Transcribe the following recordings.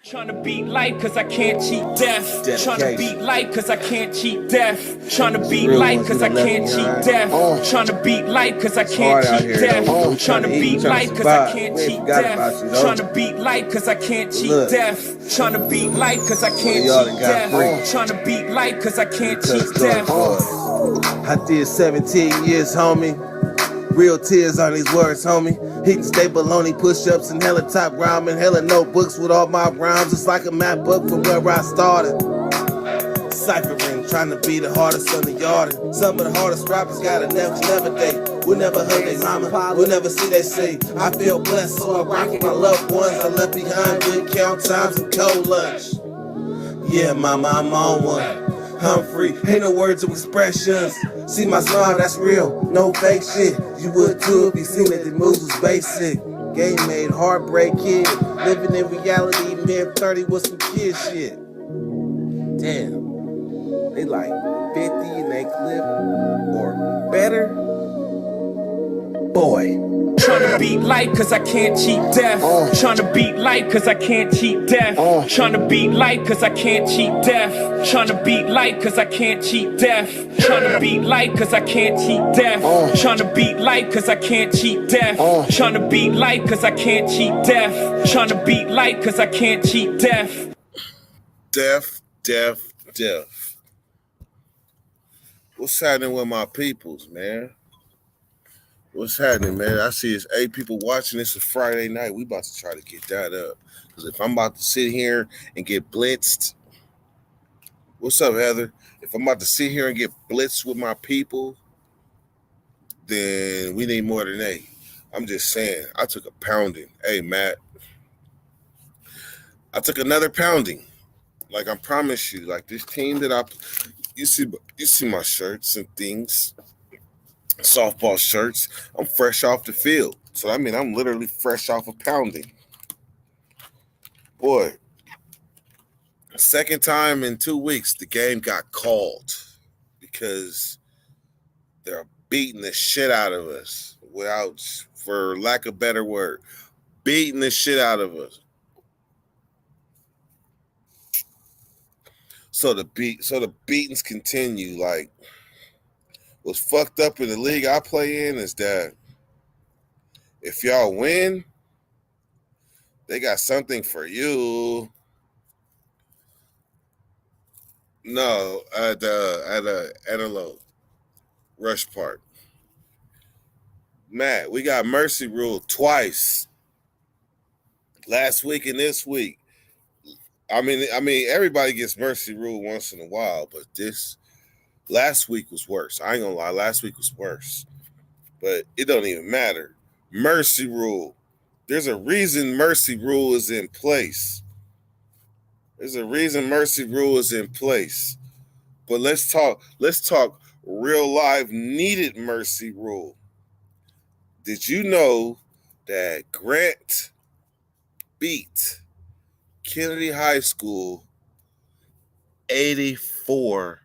Tryna beat life cause I can't cheat death. Tryna beat life cause I can't cheat death. Tryna beat life cause I can't cheat death. Tryna beat life cause I can't cheat death. Tryna beat life cause I can't cheat death. Tryna beat life cause I can't cheat death. Tryna beat life cause I can't cheat death. Tryna beat life cause I can't cheat death. I did 17 years, homie. Real tears on these words, homie. Hitting staple baloney push-ups and hella top rhyme and hella notebooks with all my rhymes. It's like a map book from where I started. Ciphering, trying to be the hardest on the yard. Some of the hardest rappers got a never day. We'll never hug their mama, we'll never see they say. I feel blessed, so I rock with my loved ones. I left behind good count times and cold lunch. Yeah, mama, I'm on one. I'm free, ain't no words of expressions. See my smile, that's real, no fake shit. You would too if you seen that the moves was basic. Game made, heartbreak kid. Living in reality, man, 30 with some kid shit. Damn, they like 50 in they clip or better. Boy. Tryna beat life cause I can't cheat death. Tryna beat life cause I can't cheat death. Tryna beat life cause I can't cheat death. Tryna beat life cause I can't cheat death. Tryna beat life cause I can't cheat death. Tryna beat life cause I can't cheat death. Tryna beat life cause I can't cheat death. Tryna beat life cause I can't cheat death. Death. What's happening with my peoples, man? What's happening, man? I see it's 8 people watching. It's a Friday night. We about to try to get that up. Because if I'm about to sit here and get blitzed, what's up, Heather? If I'm about to sit here and get blitzed with my people, then we need more than 8. I'm just saying, I took a pounding. Hey, Matt. I took another pounding. Like I promise you, like this team that you see my shirts and things. Softball shirts. I'm fresh off the field. So, I mean, I'm literally fresh off of pounding. Boy, second time in 2 weeks, the game got called because they're beating the shit out of us for lack of a better word, beating the shit out of us. So the beatings continue. Like, what's fucked up in the league I play in is that if y'all win, they got something for you. No, at a Rush Park. Matt, we got mercy rule twice. Last week and this week. I mean, everybody gets mercy rule once in a while, but last week was worse. I ain't gonna lie, last week was worse. But it don't even matter. Mercy rule. There's a reason mercy rule is in place. There's a reason mercy rule is in place. But let's talk real life needed mercy rule. Did you know that Grant beat Kennedy High School 84-0?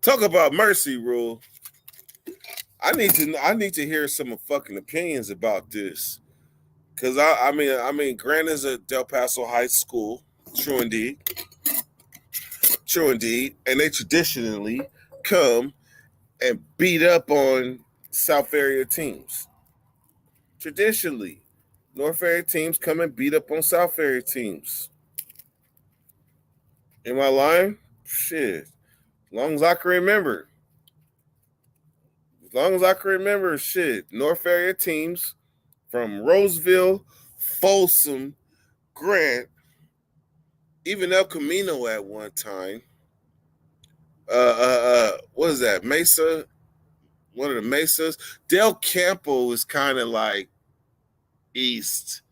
Talk about mercy rule. I need to hear some fucking opinions about this. Cause I mean Grant is a Del Paso high school. True indeed. And they traditionally come and beat up on South area teams. Traditionally, North area teams come and beat up on South area teams. Am I lying? Shit. As long as I can remember. Shit. North area teams from Roseville, Folsom, Grant, even El Camino at one time. What is that? Mesa? One of the Mesas. Del Campo is kind of like east,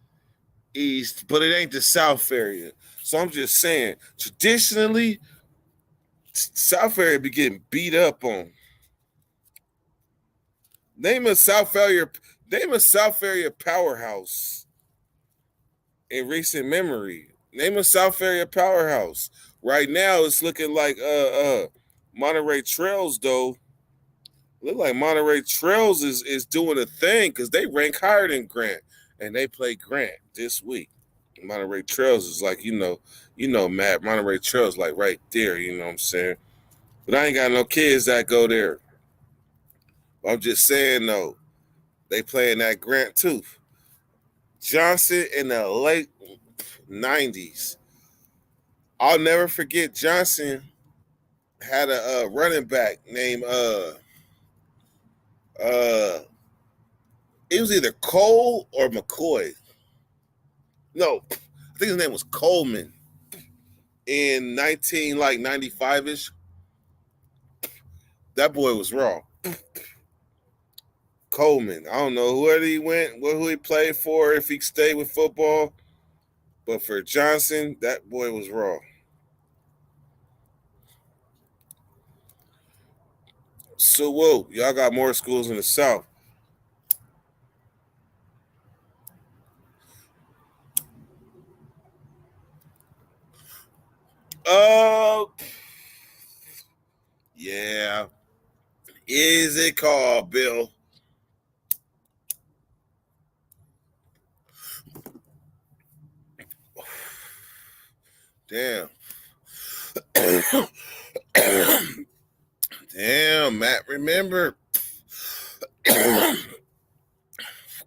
but it ain't the South area. So I'm just saying, traditionally, South area be getting beat up on. Name a South area powerhouse in recent memory. Name a South area powerhouse. Right now, it's looking like Monterey Trails, though. Look like Monterey Trails is doing a thing because they rank higher than Grant. and they play Grant this week. Monterey Trails is like, Matt, Monterey Trails like right there, you know what I'm saying? But I ain't got no kids that go there. I'm just saying, though, they playing that Grant too. Johnson in the late 90s. I'll never forget Johnson had a running back named it was either Cole or McCoy. No, I think his name was Coleman. In 95-ish. That boy was raw. Coleman. I don't know where he went, who he played for, if he stayed with football. But for Johnson, that boy was raw. So, whoa, y'all got more schools in the South. Yeah. Is it called, Bill? Damn. Damn, Matt, remember.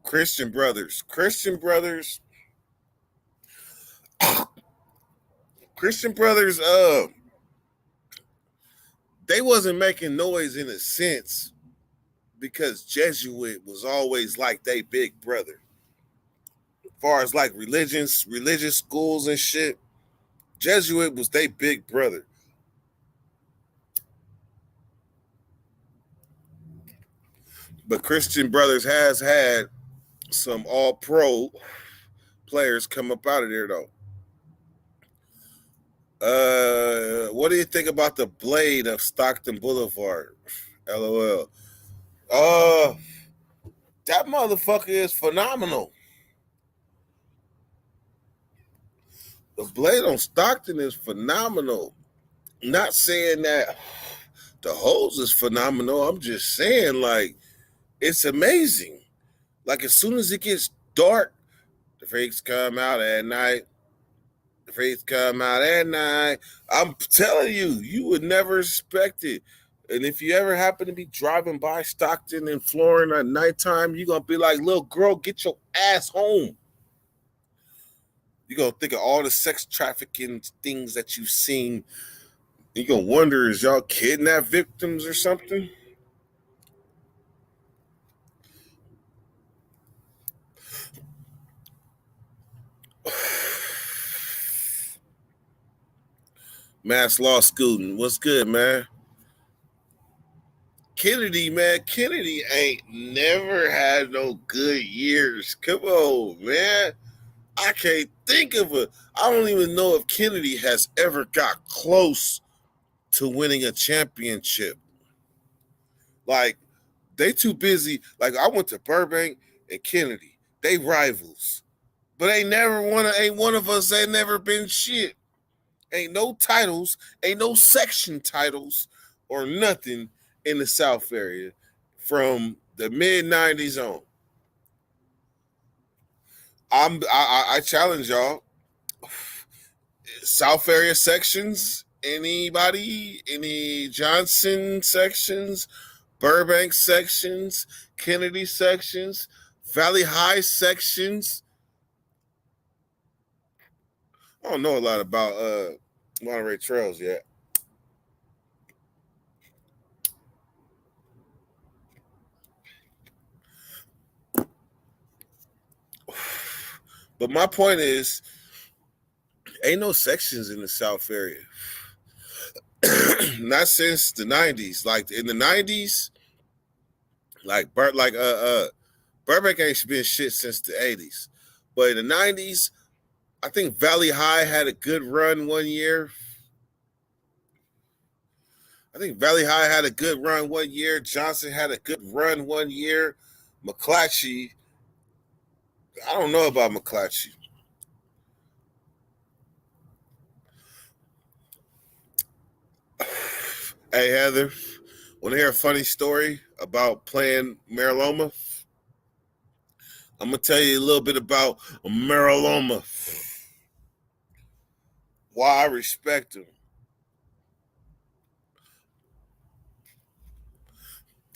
Christian Brothers. Christian Brothers, they wasn't making noise in a sense because Jesuit was always like they big brother. As far as like religious schools and shit, Jesuit was they big brother. But Christian Brothers has had some all-pro players come up out of there, though. What do you think about the Blade of Stockton Boulevard? LOL. That motherfucker is phenomenal. The Blade on Stockton is phenomenal. I'm not saying that the hose is phenomenal. I'm just saying, like, it's amazing. Like, as soon as it gets dark, the freaks come out at night. I'm telling you, you would never expect it. And if you ever happen to be driving by Stockton and Florida at nighttime, you're going to be like, little girl, get your ass home. You're going to think of all the sex trafficking things that you've seen. You're going to wonder, is y'all kidnap victims or something? Mass law student, what's good, man? Kennedy, man, Kennedy ain't never had no good years. Come on, man. I can't think of I don't even know if Kennedy has ever got close to winning a championship. Like, they too busy. Like, I went to Burbank and Kennedy. They rivals. But ain't one of us ain't never been shit. Ain't no titles, ain't no section titles or nothing in the South area from the mid-90s on. I challenge y'all. South area sections, anybody? Any Johnson sections, Burbank sections, Kennedy sections, Valley High sections? I don't know a lot about Monterey Trails yet. But my point is, ain't no sections in the South area. Not since the 90s. Like in the 90s, Burbank ain't been shit since the 80s. But in the 90s, I think Valley High had a good run one year. Johnson had a good run one year. McClatchy, I don't know about McClatchy. Hey, Heather, want to hear a funny story about playing Mariloma? I'm going to tell you a little bit about Maryloma. Why I respect him.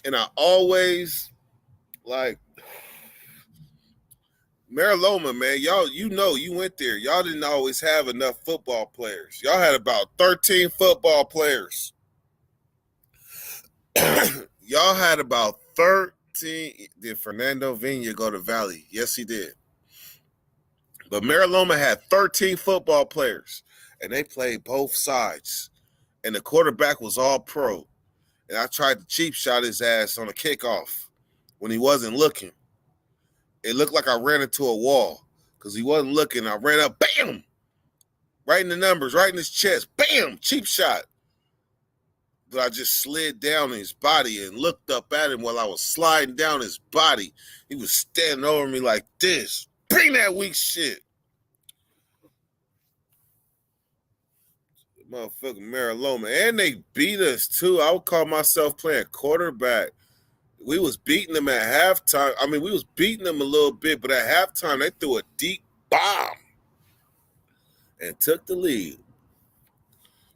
And I always, like, Maryloma, man, y'all, you went there. Y'all didn't always have enough football players. Y'all had about 13 football players. Y'all had about 13. Did Fernando Vina go to Valley? Yes, he did. But Maryloma had 13 football players, and they played both sides. And the quarterback was all pro. And I tried to cheap shot his ass on a kickoff when he wasn't looking. It looked like I ran into a wall because he wasn't looking. I ran up, bam, right in the numbers, right in his chest, bam, cheap shot. But I just slid down his body and looked up at him while I was sliding down his body. He was standing over me like this. Bring that weak shit. Motherfucking Maryloma. And they beat us, too. I would call myself playing quarterback. We was beating them at halftime. I mean, we was beating them a little bit, but at halftime, they threw a deep bomb and took the lead.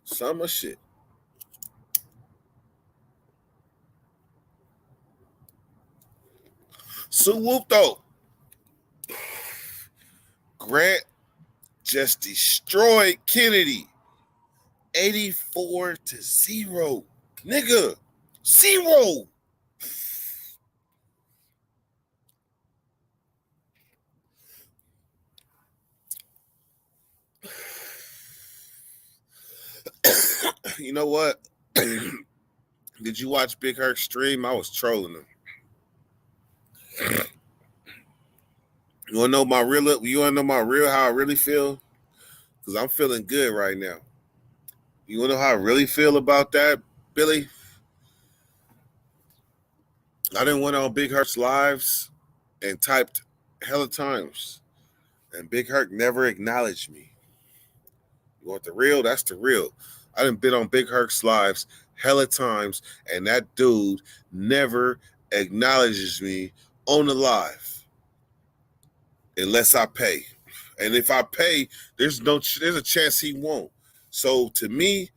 Summer shit. So whoop though. Grant just destroyed Kennedy. 84-0. Nigga, 0. You know what? Did you watch Big Herc stream? I was trolling him. You wanna know how I really feel? Because I'm feeling good right now. You wanna know how I really feel about that, Billy? I done went on Big Herc's lives and typed hella times. And Big Herc never acknowledged me. You want the real? That's the real. I done been on Big Herc's lives hella times, and that dude never acknowledges me on the live unless I pay. And if I pay, there's a chance he won't. So to me,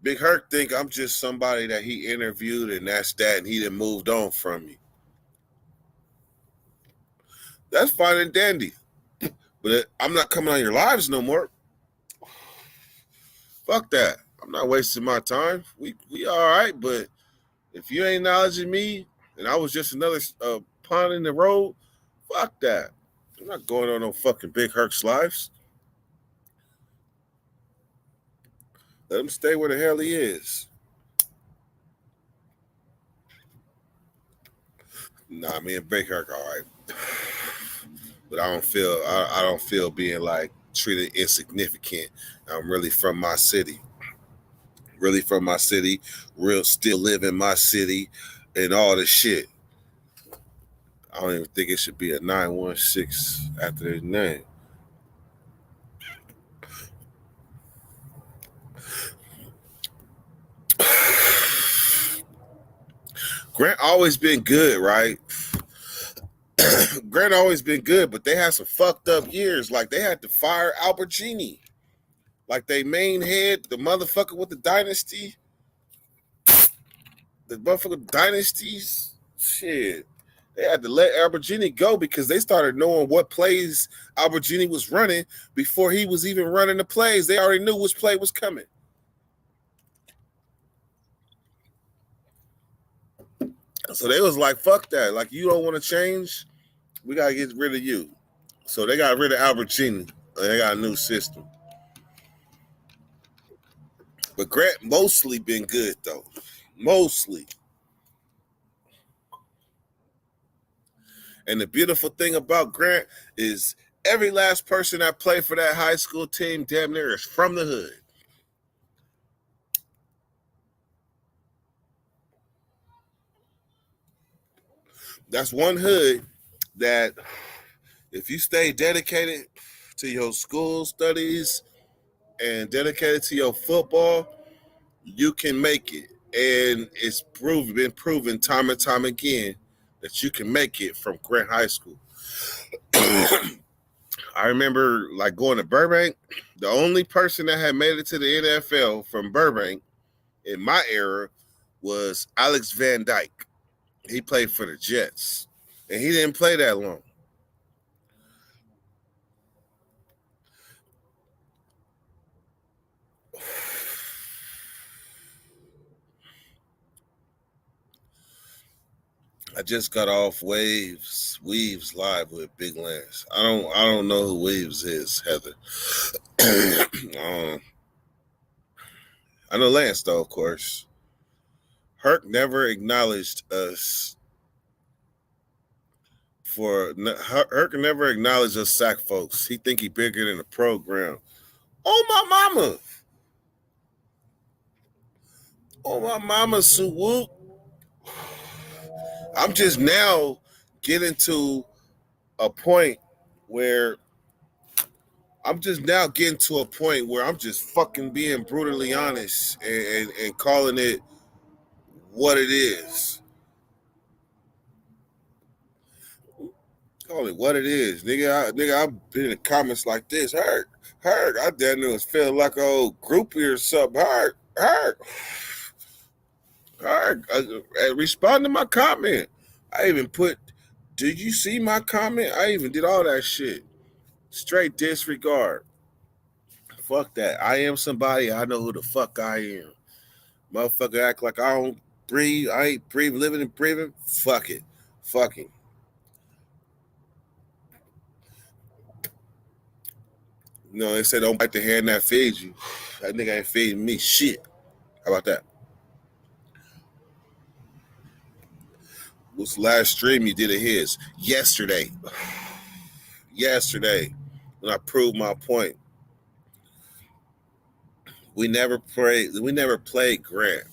Big Herc think I'm just somebody that he interviewed and that's that, and he done moved on from me. That's fine and dandy. But I'm not coming on your lives no more. Fuck that. I'm not wasting my time. We all right, but if you ain't acknowledging me and I was just another pawn in the road, fuck that. I'm not going on no fucking Big Herc's lives. Let him stay where the hell he is. Nah, me and Big Herc all right. But I don't feel being like treated insignificant. I'm really from my city. Really from my city. Real still live in my city and all this shit. I don't even think it should be a 916 after their name. Grant always been good, right? Grant always been good, but they had some fucked up years. Like they had to fire Albertini. Like they main head, the motherfucker with the dynasty. The motherfucker dynasties. Shit. They had to let Albertini go because they started knowing what plays Albertini was running before he was even running the plays. They already knew which play was coming. So they was like, fuck that. Like, you don't want to change? We got to get rid of you. So they got rid of Albertini. And they got a new system. But Grant mostly been good, though. Mostly. And the beautiful thing about Grant is every last person that played for that high school team damn near is from the hood. That's one hood that if you stay dedicated to your school studies and dedicated to your football, you can make it. And it's been proven time and time again that you can make it from Grant High School. I remember like going to Burbank. The only person that had made it to the NFL from Burbank in my era was Alex Van Dyke. He played for the Jets, and he didn't play that long. I just got off Weaves live with Big Lance. I don't know who Weaves is, Heather. I know Lance though, of course. Herc never acknowledged us Herc never acknowledged us sack folks. He think he bigger than the program. Oh my mama. Oh my mama, Suwoop. I'm just now getting to a point where I'm just fucking being brutally honest and calling it what it is. Call it what it is. Nigga, I've been in the comments like this. Hurt. I damn near was feeling like a old groupie or something. Hurt. Respond to my comment. I even put, did you see my comment? I even did all that shit. Straight disregard. Fuck that. I am somebody. I know who the fuck I am. Motherfucker act like I don't breathe. I ain't breathing, living and breathing. Fuck it. Fucking. No, they said don't bite the hand that feeds you. That nigga ain't feeding me shit. How about that? What's the last stream you did of his? Yesterday. When I proved my point. We never played Grant.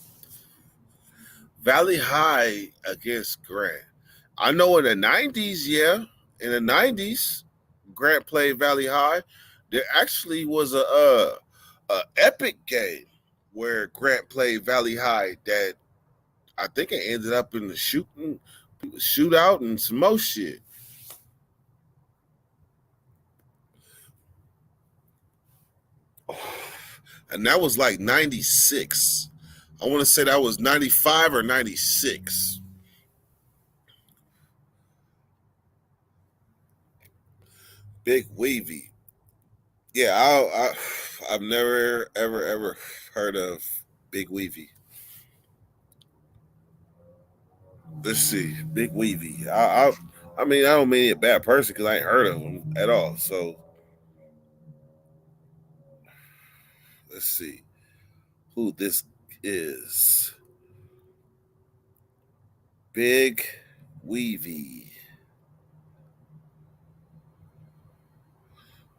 Valley High against Grant. I know in the 90s, yeah. In the 90s, Grant played Valley High. There actually was a epic game where Grant played Valley High that I think it ended up in the shootout and some more shit. And that was like 96. I want to say that was 95 or 96. Big Wavy. Yeah, I've never, ever heard of Big Wavy. Let's see. Big Wavy. I mean, I don't mean he's a bad person because I ain't heard of him at all. So, let's see who this is. Big Weavy.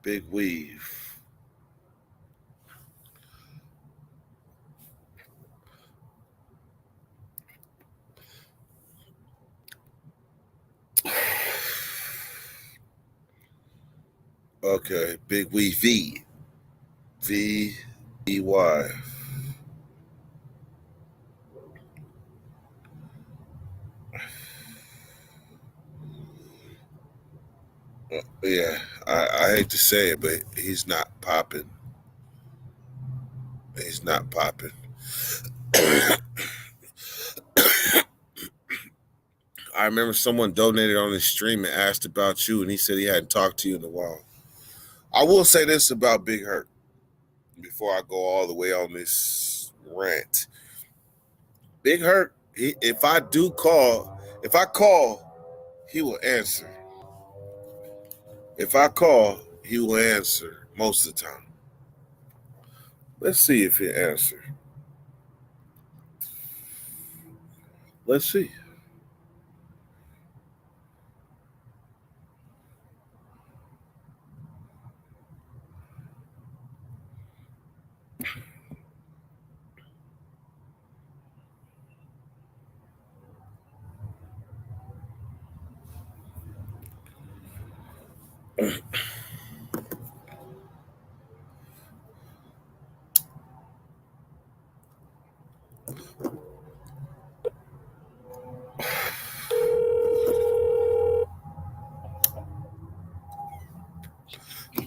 Big Weave. Okay, Big Weave V. V-E-Y. Yeah, I hate to say it, but he's not popping. He's not popping. I remember someone donated on his stream and asked about you, and he said he hadn't talked to you in a while. I will say this about Big Herc before I go all the way on this rant. Big Herc, if I call, he will answer. If I call, he will answer most of the time. Let's see if he answers. Let's see.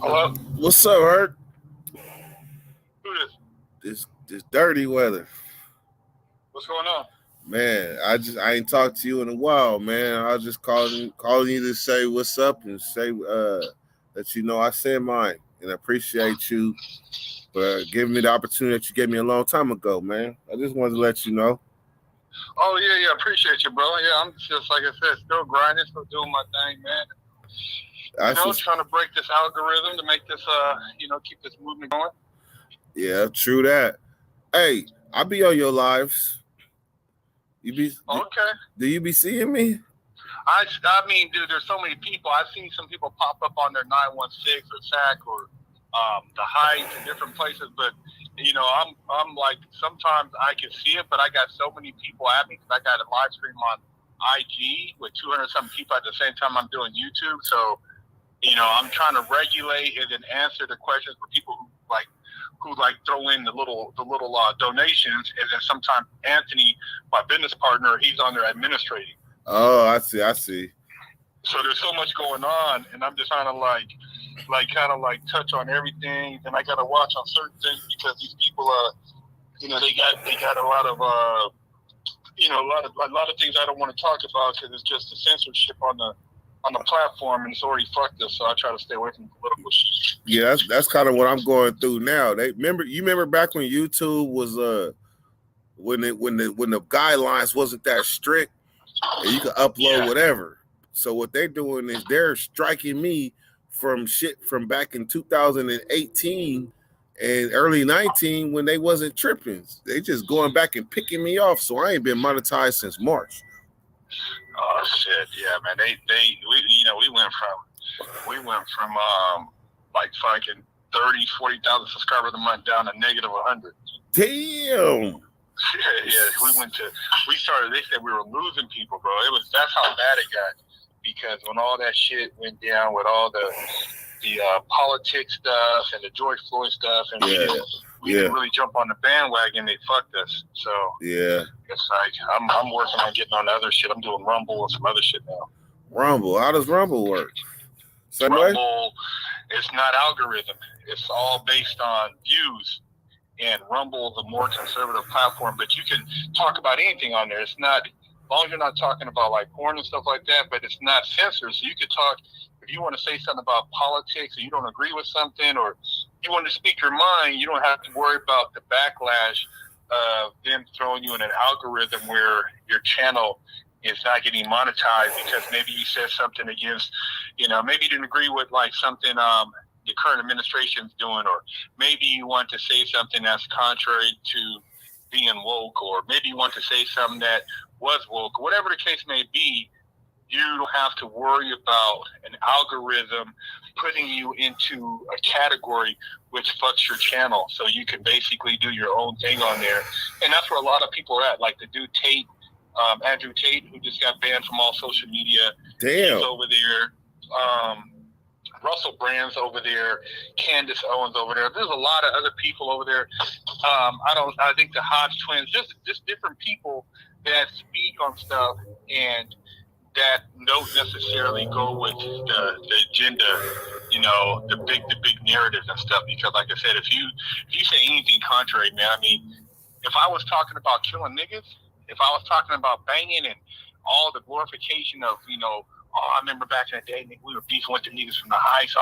Hello? What's up, Hurt? Who is? This dirty weather. What's going on? Man, I ain't talked to you in a while, man. I was just calling you to say what's up and say that you know I said mine and I appreciate you for giving me the opportunity that you gave me a long time ago, man. I just wanted to let you know. Oh, yeah, appreciate you, bro. Yeah, I'm just, like I said, still grinding, still doing my thing, man. Trying to break this algorithm to make this, keep this movement going. Yeah, true that. Hey, I'll be on your lives. Okay. Do you be seeing me? I mean, dude, there's so many people. I've seen some people pop up on their 916 or SAC or the Heights and different places, but I'm like, sometimes I can see it, but I got so many people at me because I got a live stream on IG with 200 something people at the same time I'm doing YouTube. So, I'm trying to regulate and then answer the questions for people who throw in the little donations, and then sometimes Anthony, my business partner, he's on there administrating. Oh, I see. So there's so much going on, and I'm just trying to touch on everything, and I got to watch on certain things because these people they got a lot of a lot of things I don't want to talk about because it's just the censorship on the platform, and it's already fucked us. So I try to stay away from political shit. Yeah, that's kind of what I'm going through now. You remember back when YouTube was when the guidelines wasn't that strict and you could upload whatever. So what they're doing is they're striking me from shit from back in 2018 and early 19 when they wasn't tripping. They just going back and picking me off. So I ain't been monetized since March. Oh shit, yeah, man. We went from like fucking 30,000, 40,000 subscribers a month down to negative 100. Damn. Yeah. They said we were losing people, bro. That's how bad it got. Because when all that shit went down with all the politics stuff and the George Floyd stuff, and we didn't really jump on the bandwagon, they fucked us. So yeah, it's like I'm working on getting on other shit. I'm doing Rumble and some other shit now. Rumble? How does Rumble work? Rumble, it's not algorithm. It's all based on views. And Rumble is a more conservative platform, but you can talk about anything on there. It's not, as long as you're not talking about like porn and stuff like that, but it's not censored. So you could talk, if you want to say something about politics or you don't agree with something or you want to speak your mind, you don't have to worry about the backlash of them throwing you in an algorithm where your channel is not getting monetized because maybe you said something against, maybe you didn't agree with like something the current administration's doing, or maybe you want to say something that's contrary to being woke, or maybe you want to say something that was woke, whatever the case may be. You don't have to worry about an algorithm putting you into a category which fucks your channel. So you can basically do your own thing on there. And that's where a lot of people are at. Like the dude Tate, Andrew Tate, who just got banned from all social media. Damn. He's over there. Russell Brand's over there. Candace Owens over there. There's a lot of other people over there. I think the Hodge twins, just different people that speak on stuff and that don't necessarily go with the agenda, the big narratives and stuff. Because like I said, if you say anything contrary, man, I mean, if I was talking about killing niggas, if I was talking about banging and all the glorification of, I remember back in the day, we were beefing with the niggas from the Heights,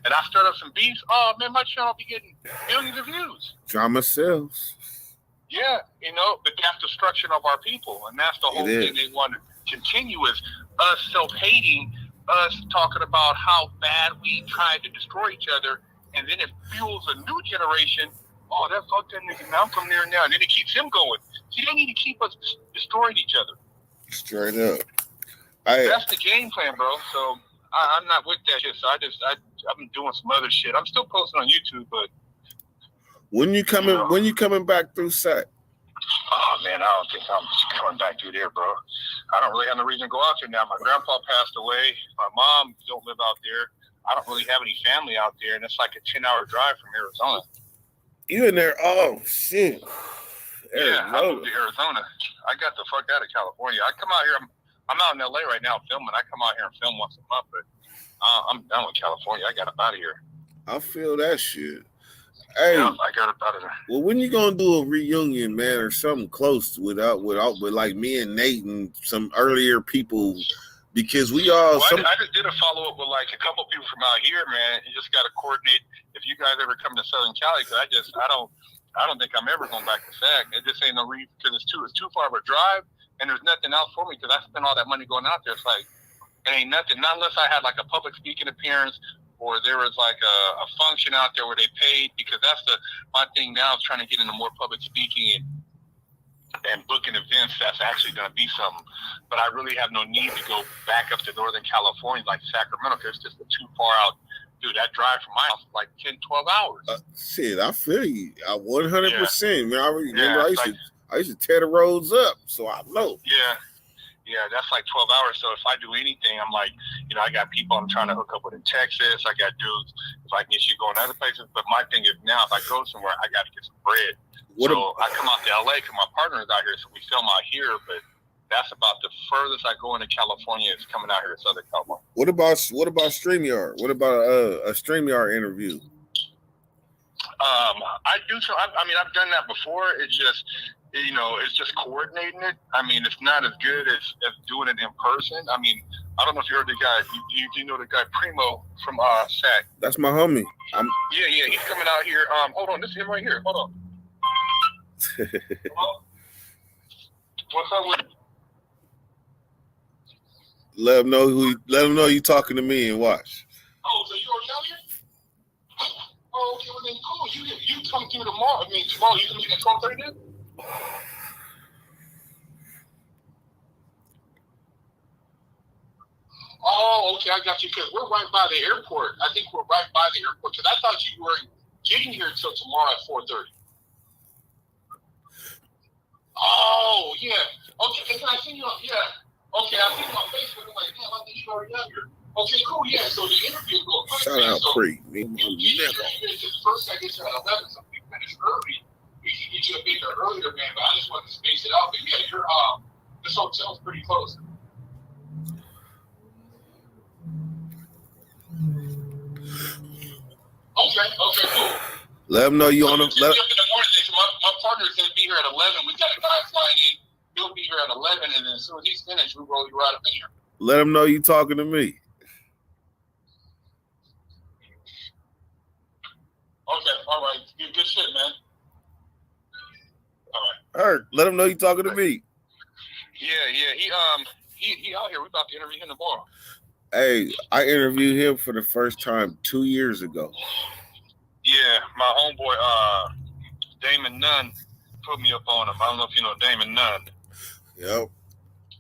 and I started up some beefs. Oh man, my channel be getting millions of views. Drama sells. Yeah, but that's destruction of our people, and that's the whole thing they want to continue is us self-hating, us talking about how bad we tried to destroy each other, and then it fuels a new generation. Oh, that fucked that nigga. Now I'm from there now, and then it keeps him going. See, they need to keep us destroying each other. Straight up. That's the game plan, bro. So I'm not with that shit. So I've been doing some other shit. I'm still posting on YouTube, but when you coming back through SAC? Oh man, I don't think I'm coming back through there, bro. I don't really have no reason to go out there now. My grandpa passed away. My mom don't live out there. I don't really have any family out there, and it's like a 10-hour drive from Arizona. You in there? Oh shit. Yeah, I moved to Arizona. I got the fuck out of California. I come out here. I'm out in LA right now filming. I come out here and film once a month, but I'm done with California. I got up out of here. I feel that shit. Hey, Yeah, I got it out of there. well, when you gonna do a reunion, man, or something close with like me and Nate and some earlier people? Because we all. Well, I just did a follow up with like a couple people from out here, man. You just got to coordinate if you guys ever come to Southern Cali. Because I don't think I'm ever going back to SAC. It just ain't no reason because it's too far of a drive, and there's nothing else for me because I spent all that money going out there. It's like it ain't nothing. Not unless I had like a public speaking appearance or there was like a function out there where they paid. Because that's my thing now is trying to get into more public speaking and booking events that's actually going to be something. But I really have no need to go back up to Northern California like Sacramento because it's just too far out. Dude, that drive from my house is like 10, 12 hours. Shit, I feel you. 100%. Man, I remember I used to tear the roads up, so I know. Yeah, that's like 12 hours. So if I do anything, I'm like, I got people I'm trying to hook up with in Texas. I got dudes, if I can get you going other places. But my thing is now, if I go somewhere, I got to get some bread. I come out to LA because my partner is out here, so we film out here. But that's about the furthest I go into California is coming out here to Southern California. What about StreamYard? What about a StreamYard interview? I do so. I've done that before. It's just, it's just coordinating it. It's not as good as doing it in person. I don't know if you heard the guy. You know the guy Primo from SAC. That's my homie. Yeah. He's coming out here. Hold on, this is him right here. Hold on. What's up with? Let him know you talking to me and watch. Oh, so you already out here? Oh, okay, well then cool. You come through tomorrow. Tomorrow you can meet at 12:30 then? Oh, okay, I got you. Because we're right by the airport. I think we're right by the airport. Because I thought you were getting here until tomorrow at 4:30. Oh, yeah. Okay, can I see you? Yeah. Okay, I see you on Facebook. I'm like, damn, I think you already out here. Okay, cool. Yeah, so the interview will go quick. Shout out Pre. First, I guess at 11, so we finished early. We can get you a bit earlier, man, but I just wanted to space it out. But yeah, this hotel's pretty close. Okay, cool. Let them know you on the. My partner's going to be here at 11. We got a guy flying in. He'll be here at 11, and then as soon as he's finished, we'll roll you right up in here. Let him know you talking to me. Okay, all right. Good shit, man. All right. Hurt. Let him know you talking to me. Yeah. He out here. We're about to interview him tomorrow. Hey, I interviewed him for the first time 2 years ago. Yeah, my homeboy, Damon Nunn put me up on him. I don't know if you know Damon Nunn. Yep.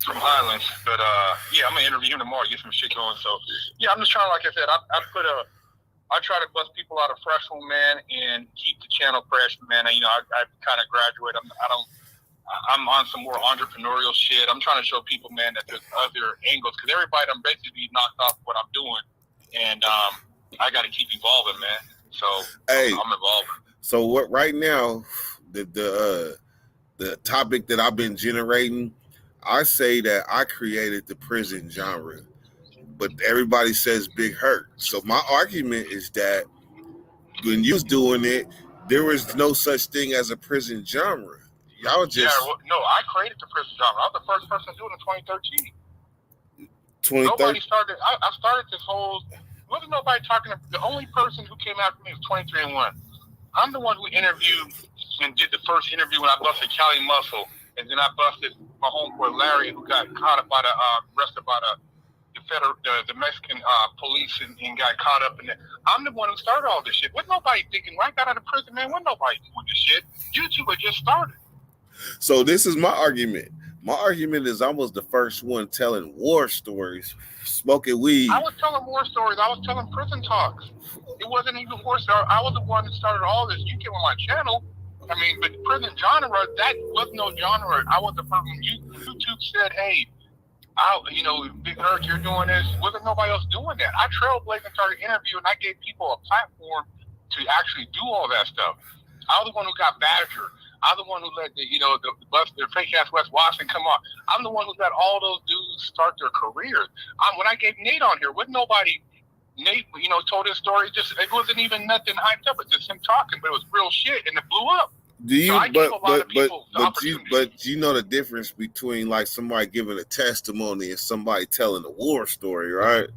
From Highlands. But, yeah, I'm going to interview him tomorrow, get some shit going. So, yeah, I'm just trying, like I said, I try to bust people out of Freshman, man, and keep the channel fresh, man. I kind of graduate. I'm on some more entrepreneurial shit. I'm trying to show people, man, that there's other angles. Because everybody done basically knocked off what I'm doing. And I got to keep evolving, man. So hey, I'm evolving. So what right now, the topic that I've been generating, I say that I created the prison genre, but everybody says Big Hurt. So my argument is that when you was doing it, there was no such thing as a prison genre. Y'all just no, I created the prison genre. I was the first person to do it in 2013. Nobody started. I started this whole. Wasn't nobody talking? The only person who came after me was 23andOne. I'm the one who interviewed and did the first interview when I busted Cali Muscle, and then I busted my homeboy Larry, who got caught up by arrested by the Mexican police and got caught up in it. I'm the one who started all this shit. Wasn't nobody thinking when I got out of prison, man? Wasn't nobody doing this shit? YouTube had just started. So this is my argument. My argument is I was the first one telling war stories, smoking weed. I was telling war stories. I was telling prison talks. It wasn't even war stories. I was the one that started all this. You came on my channel. But prison genre, that was no genre. I was the first one. YouTube said, hey, Big Hurt, you're doing this. Wasn't nobody else doing that. I trailblazed and started interviewing. I gave people a platform to actually do all that stuff. I was the one who got badgered. I'm the one who let the fake ass Wes Watson come on. I'm the one who let all those dudes start their careers. When I gave Nate on here, wasn't nobody Nate, told his story. Just it wasn't even nothing hyped up. It's just him talking, but it was real shit, and it blew up. Do you? So I give a lot of people the opportunity. But you know the difference between like somebody giving a testimony and somebody telling a war story, right?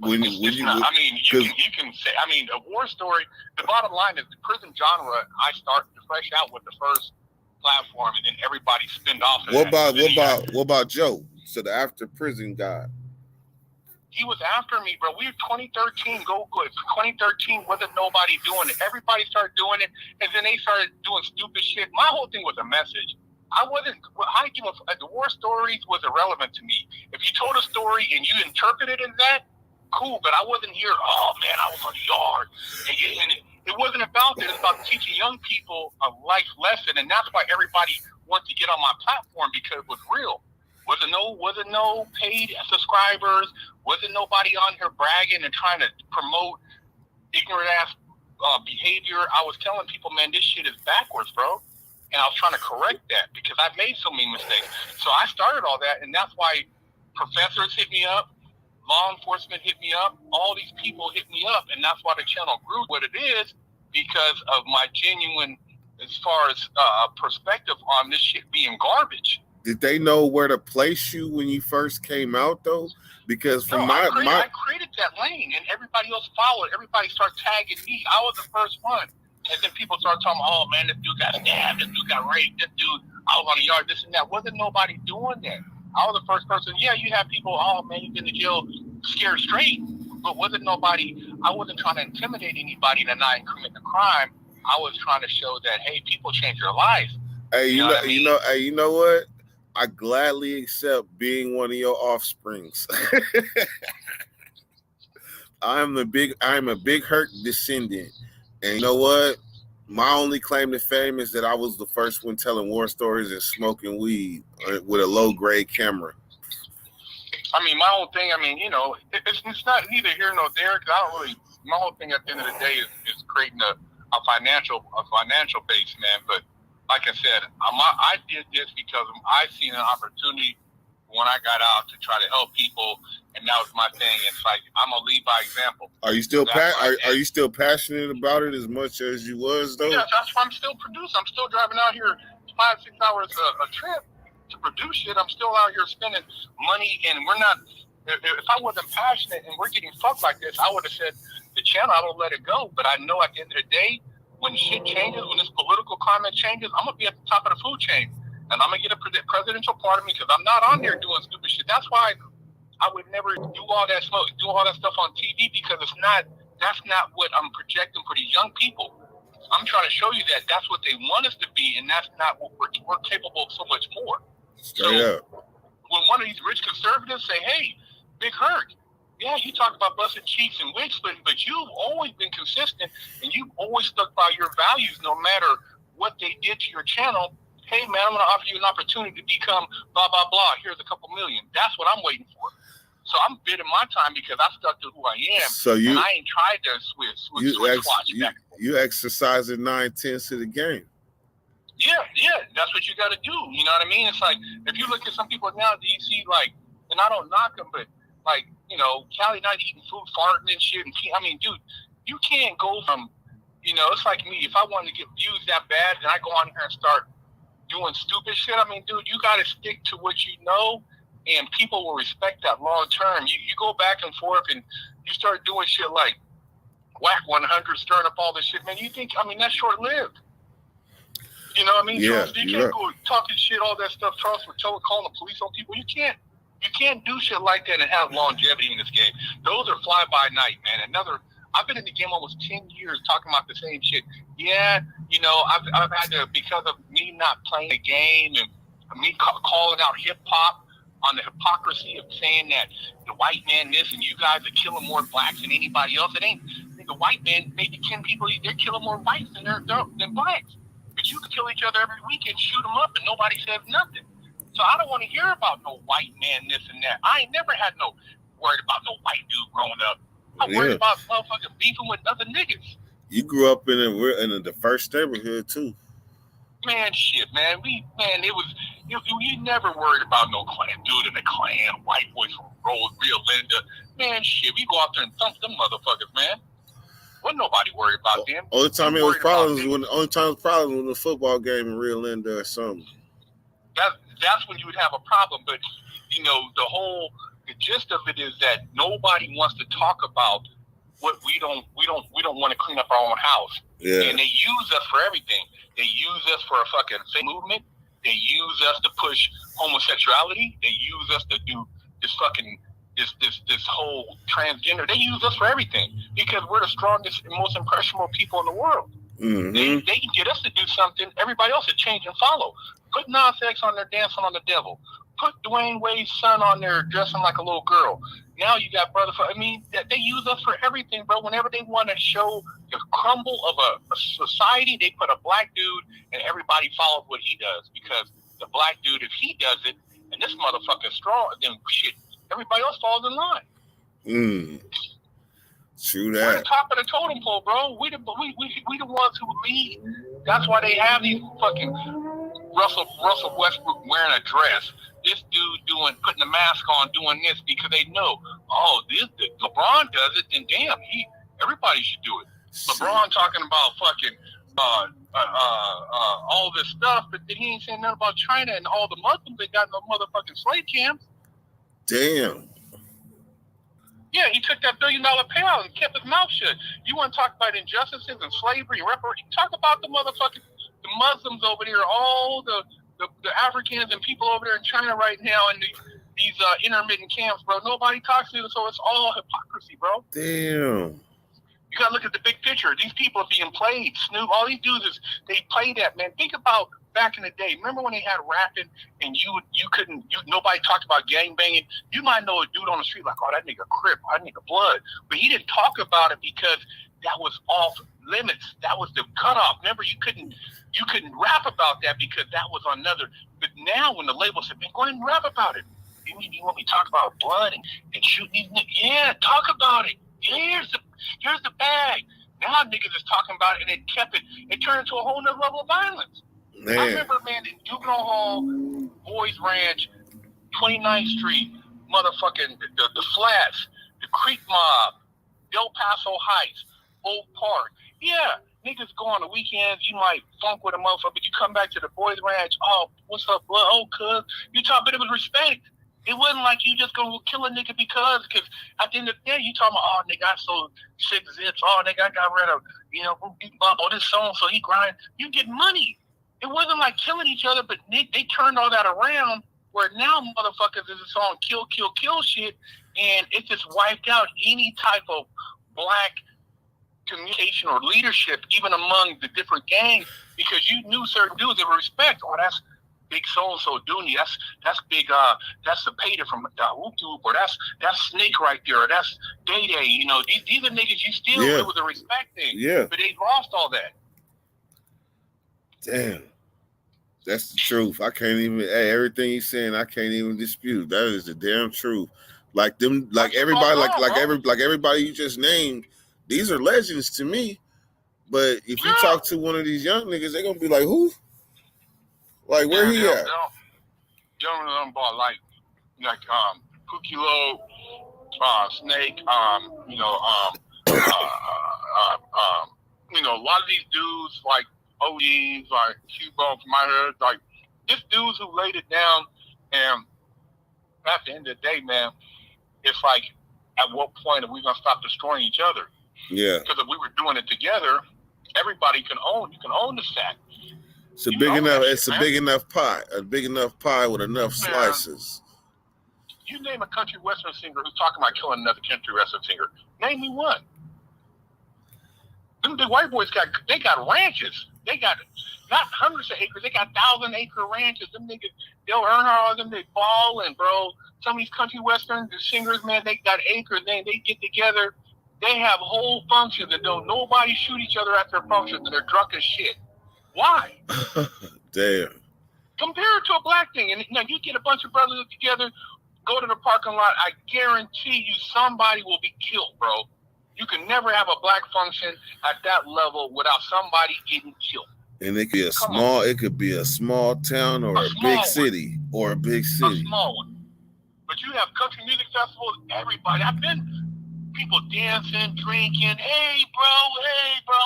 I mean, you can say. I mean, a war story. The bottom line is the prison genre. I start fresh out with the first platform, and then everybody spinned off. What about Joe? So the after prison guy. He was after me, bro. We were 2013. Go good. 2013 wasn't nobody doing it. Everybody started doing it, and then they started doing stupid shit. My whole thing was a message. The war stories was irrelevant to me. If you told a story and you interpreted it as that, cool. But I wasn't here. Oh man, I was on the yard, and it wasn't about that. It's about teaching young people a life lesson, and that's why everybody wants to get on my platform because it was real. Wasn't no paid subscribers. Wasn't nobody on here bragging and trying to promote ignorant ass behavior. I was telling people, man, this shit is backwards, bro. And I was trying to correct that because I made so many mistakes. So I started all that, and that's why professors hit me up, law enforcement hit me up, all these people hit me up, and that's why the channel grew what it is because of my genuine, as far as perspective on this shit being garbage. Did they know where to place you when you first came out, though? Because I created that lane, and everybody else followed. Everybody started tagging me. I was the first one. And then people started talking, oh, man, this dude got stabbed. This dude got raped. This dude, I was on the yard, this and that. Wasn't nobody doing that. I was the first person. Yeah, you have people, oh, man, you've been to jail scared straight. But wasn't nobody, I wasn't trying to intimidate anybody to not commit the crime. I was trying to show that, hey, people change their lives. Hey, you know what? I gladly accept being one of your offsprings. I'm a big hurt descendant. And you know what? My only claim to fame is that I was the first one telling war stories and smoking weed with a low grade camera. I mean, my whole thing, it's not neither here nor there because my whole thing at the end of the day is creating a financial base, man. But like I said, I did this because I seen an opportunity when I got out to try to help people, and that was my thing. It's like I'm gonna lead by example. Are you still Are you still passionate about it as much as you was though? Yeah, that's why I'm still producing. I'm still driving out here 5-6 hours a trip to produce shit. I'm still out here spending money, and we're not. If I wasn't passionate and we're getting fucked like this, I would have said the channel. I don't let it go. But I know at the end of the day, when shit changes, when this political climate changes, I'm gonna be at the top of the food chain. And I'm going to get a presidential pardon because I'm not on there doing stupid shit. That's why I would never do all that stuff on TV because that's not what I'm projecting for these young people. I'm trying to show you that that's what they want us to be, and that's not what we're capable of so much more. When one of these rich conservatives say, hey, Big Hurt, yeah, you talk about busting cheeks and wig splitting, but you've always been consistent, and you've always stuck by your values no matter what they did to your channel. Hey, man, I'm going to offer you an opportunity to become blah, blah, blah. Here's a couple million. That's what I'm waiting for. So I'm bidding my time because I stuck to who I am. And I ain't tried to switch back. You exercising 9/10 of the game. Yeah, that's what you got to do. You know what I mean? It's like, if you look at some people now, do you see, like, and I don't knock them, but, like, Callie not eating food, farting and shit. I mean, dude, you can't go from, it's like me. If I wanted to get views that bad, then I go on here and start doing stupid shit. I mean, dude, you got to stick to what you know, and people will respect that long term. You go back and forth, and you start doing shit like Whack 100, stirring up all this shit, man. You think, that's short-lived. You know what I mean? Yeah, so you can't go talking shit, all that stuff, calling the police on people. You can't do shit like that and have longevity in this game. Those are fly-by-night, man. I've been in the game almost 10 years talking about the same shit. Yeah, I've had to, because of me not playing the game and me calling out hip-hop on the hypocrisy of saying that the white man this and you guys are killing more blacks than anybody else. It ain't. The white man, maybe 10 people, they're killing more whites than blacks. But you can kill each other every weekend, shoot them up, and nobody says nothing. So I don't want to hear about no white man this and that. I ain't never had no worried about no white dude growing up. I'm worried about motherfucking beefing with other niggas. You grew up in a diverse neighborhood too. Man, shit, man. It was You never worried about no Klan dude in the Klan, white boys from Rio Linda. Man, shit, we go out there and thump them motherfuckers, man. Wasn't nobody worried about them. Only time it was problems when the football game in Rio Linda or something. That's when you would have a problem. But you know, the gist of it is that nobody wants to talk about what we don't want to clean up our own house. Yeah. And they use us for everything. They use us for a fucking fake movement. They use us to push homosexuality. They use us to do this fucking this whole transgender. They use us for everything because we're the strongest and most impressionable people in the world. Mm-hmm. They can get us to do something. Everybody else to change and follow. Put Nas X on there dancing on the devil. Put Dwayne Wade's son on there dressing like a little girl. Now you got they use us for everything, bro. Whenever they want to show the crumble of a society, they put a black dude and everybody follows what he does because the black dude, if he does it, and this motherfucker's strong, then shit, everybody else falls in line. True We're that. the top of the totem pole, bro. We the ones who lead. That's why they have these fucking Russell Westbrook wearing a dress. This dude putting a mask on, doing this because they know, LeBron does it, then damn, everybody should do it. LeBron talking about fucking all this stuff, but then he ain't saying nothing about China and all the Muslims that got in the motherfucking slave camps. Damn. Yeah, he took that $1 billion payout and kept his mouth shut. You want to talk about injustices and slavery and reparations? Talk about the Muslims over there, all the Africans and people over there in China right now in these intermittent camps, bro. Nobody talks to them, so it's all hypocrisy, bro. Damn. You gotta look at the big picture. These people are being played. Snoop, all these dudes they play that, man. Think about back in the day. Remember when they had rapping and nobody talked about gang banging? You might know a dude on the street like, oh, that nigga Crip, that nigga Blood. But he didn't talk about it because that was off limits. That was the cutoff. Remember, you couldn't rap about that because that was another. But now when the label said, man, go ahead and rap about it. You want me to talk about blood and shooting these niggas? Yeah, talk about it. Here's the bag. Now niggas is talking about it and it turned into a whole nother level of violence. Man. I remember, man, in Juvenile Hall, Boys Ranch, 29th Street, motherfucking the Flats, the Creek Mob, Del Paso Heights, Oak Park. Yeah, niggas go on the weekends, you might funk with a motherfucker, but you come back to the Boys Ranch, oh, what's up, blood? Oh, cuz. You talk, but it was respect. It wasn't like you just gonna kill a nigga because at the end of the day, you talking about, oh, nigga, I sold 6 zips. Oh, nigga, I got rid of, this song, so he grind. You get money. It wasn't like killing each other, but they turned all that around where now motherfuckers is on kill shit, and it just wiped out any type of black communication or leadership, even among the different gangs, because you knew certain dudes that were respect. Oh, that's Big so-and-so Dooney. That's big. That's the Pater from Whoop Whoop, or that's Snake right there. Or that's Day Day. You know, these are niggas you still live with a respect thing. Yeah. But they've lost all that. Damn. That's the truth. I can't even. Hey, everything he's saying, I can't even dispute. That is the damn truth. Like them, like everybody, like everybody you just named. These are legends to me. But if you talk to one of these young niggas, they're gonna be like, who? Like, where he at? You don't know about like Pookie Low, Snake, a lot of these dudes like OGs, like Q-Bone from my hood, like just dudes who laid it down. And at the end of the day, man, it's like, at what point are we gonna stop destroying each other? Yeah. Because if we were doing it together, everybody can own. You can own the sack. It's a big enough pie with enough slices. You name a country western singer who's talking about killing another country western singer. Name me one. Them big white boys got ranches. They got not hundreds of acres. They got 1,000-acre ranches. Them niggas, Dale Earnhardt, them they balling, bro. Some of these country western singers, man, they got acres. They get together. They have whole functions and don't nobody shoot each other at their functions and they're drunk as shit. Why? Damn. Compare it to a black thing. And now you get a bunch of brothers together, go to the parking lot, I guarantee you somebody will be killed, bro. You can never have a black function at that level without somebody getting killed. And it could be a small town or a big city or a big city. A small one. But you have country music festivals, everybody. I've been people dancing, drinking, hey bro,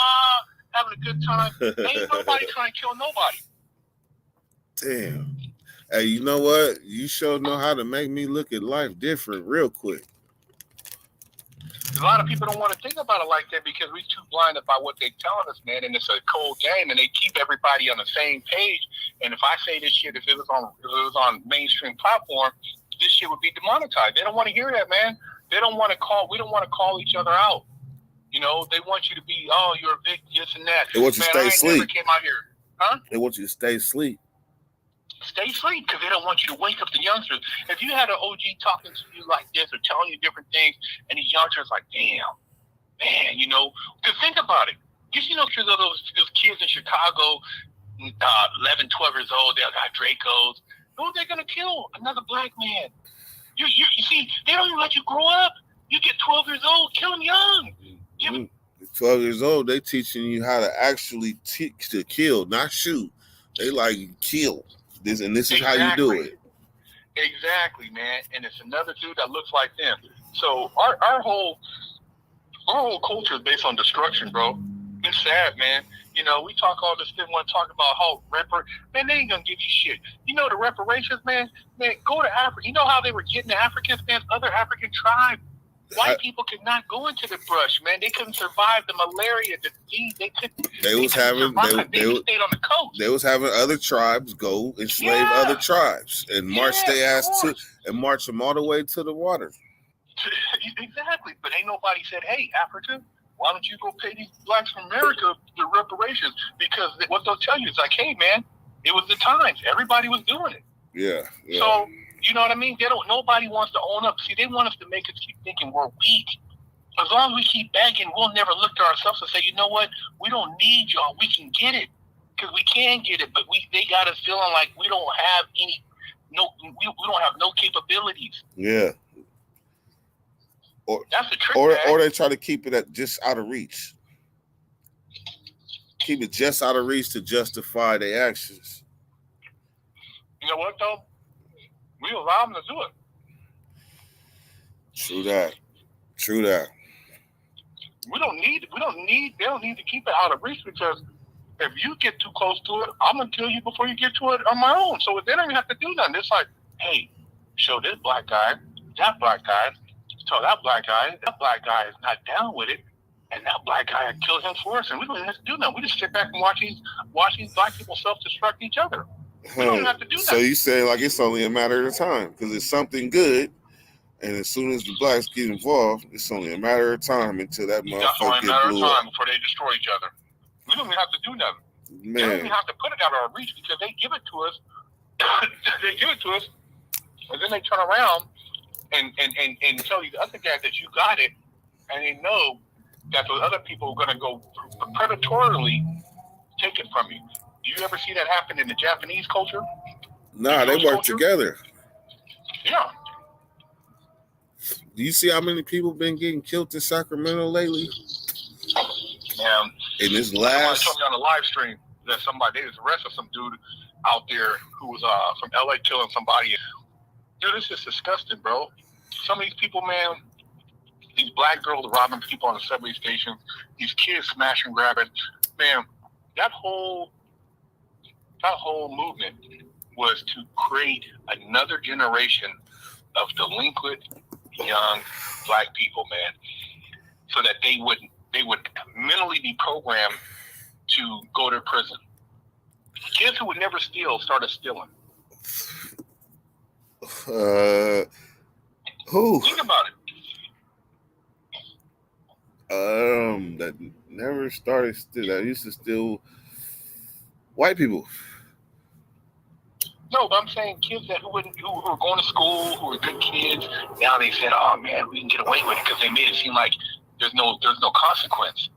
having a good time. Ain't nobody trying to kill nobody. Damn. Hey, you know what? You sure know how to make me look at life different real quick. A lot of people don't want to think about it like that because we're too blinded by what they're telling us, man. And it's a cold game, and they keep everybody on the same page. And if I say this shit, if it was on mainstream platform, this shit would be demonetized. They don't want to hear that, man. They don't want to call. We don't want to call each other out. You know, they want you to be, oh, you're a big this and that. They want you to stay asleep. Never came out here, huh? They want you to stay asleep. Stay asleep because they don't want you to wake up the youngsters. If you had an OG talking to you like this or telling you different things, and these youngsters like, damn, man, you know, because think about it. You see those kids in Chicago, 11, 12 years old, they got Dracos. Who are they going to kill? Another black man. You see, they don't even let you grow up. You get 12 years old, kill them young. 12 years old, they teaching you how to actually teach to kill, not shoot. They like kill. This is how you do it. Exactly, man. And it's another dude that looks like them. So our whole culture is based on destruction, bro. It's sad, man. You know, we talk all this thing, want to talk about how man, they ain't gonna give you shit. You know the reparations, man. Man, go to Africa. You know how they were getting the Africans, man? Other African tribes. White people could not go into the brush, man. They couldn't survive the malaria, the disease. They stayed on the coast. They was having other tribes go enslave other tribes and march their ass and march them all the way to the water. Exactly, but ain't nobody said, "Hey, Africa, why don't you go pay these blacks from America the reparations?" Because what they'll tell you is like, "Hey, man, it was the times. Everybody was doing it." Yeah. So. You know what I mean? Nobody wants to own up. See, they want us to make us keep thinking we're weak. As long as we keep begging, we'll never look to ourselves and say, you know what? We don't need y'all. We can get it. Because we can get it. But they got us feeling like we don't have we don't have no capabilities. Yeah. That's the trick, or they try to keep it just out of reach. Keep it just out of reach to justify their actions. You know what, though? We allow them to do it. True that. They don't need to keep it out of reach because if you get too close to it, I'm gonna kill you before you get to it on my own. So they don't even have to do nothing. It's like, hey, show this black guy, that black guy, tell that black guy is not down with it, and that black guy kills him for us, and we don't even have to do nothing. We just sit back and watch these black people self-destruct each other. We don't have to do that. So you say like it's only a matter of time because it's something good, and as soon as the blacks get involved, it's only a matter of time until that motherfucker get blew up. Before they destroy each other. We don't even have to do nothing. Man. They don't even have to put it out of our reach because they give it to us. And then they turn around and tell you the other guy that you got it, and they know that those other people are going to go predatorily take it from you. Do you ever see that happen in the Japanese culture? Nah, they work together. Yeah. Do you see how many people been getting killed in Sacramento lately? Yeah. In this Somebody last... told me on the live stream that they just arrested some dude out there who was from LA killing somebody. Dude, this is disgusting, bro. Some of these people, man, these black girls robbing people on the subway station, these kids smashing, grabbing. Man, that whole movement was to create another generation of delinquent young black people, man, so that they would mentally be programmed to go to prison. Kids who would never steal started stealing. Who? Think about it. That never started steal. That used to steal white people. No, but I'm saying kids who were going to school, who were good kids. Now they said, "Oh man, we can get away with it," because they made it seem like there's no consequence.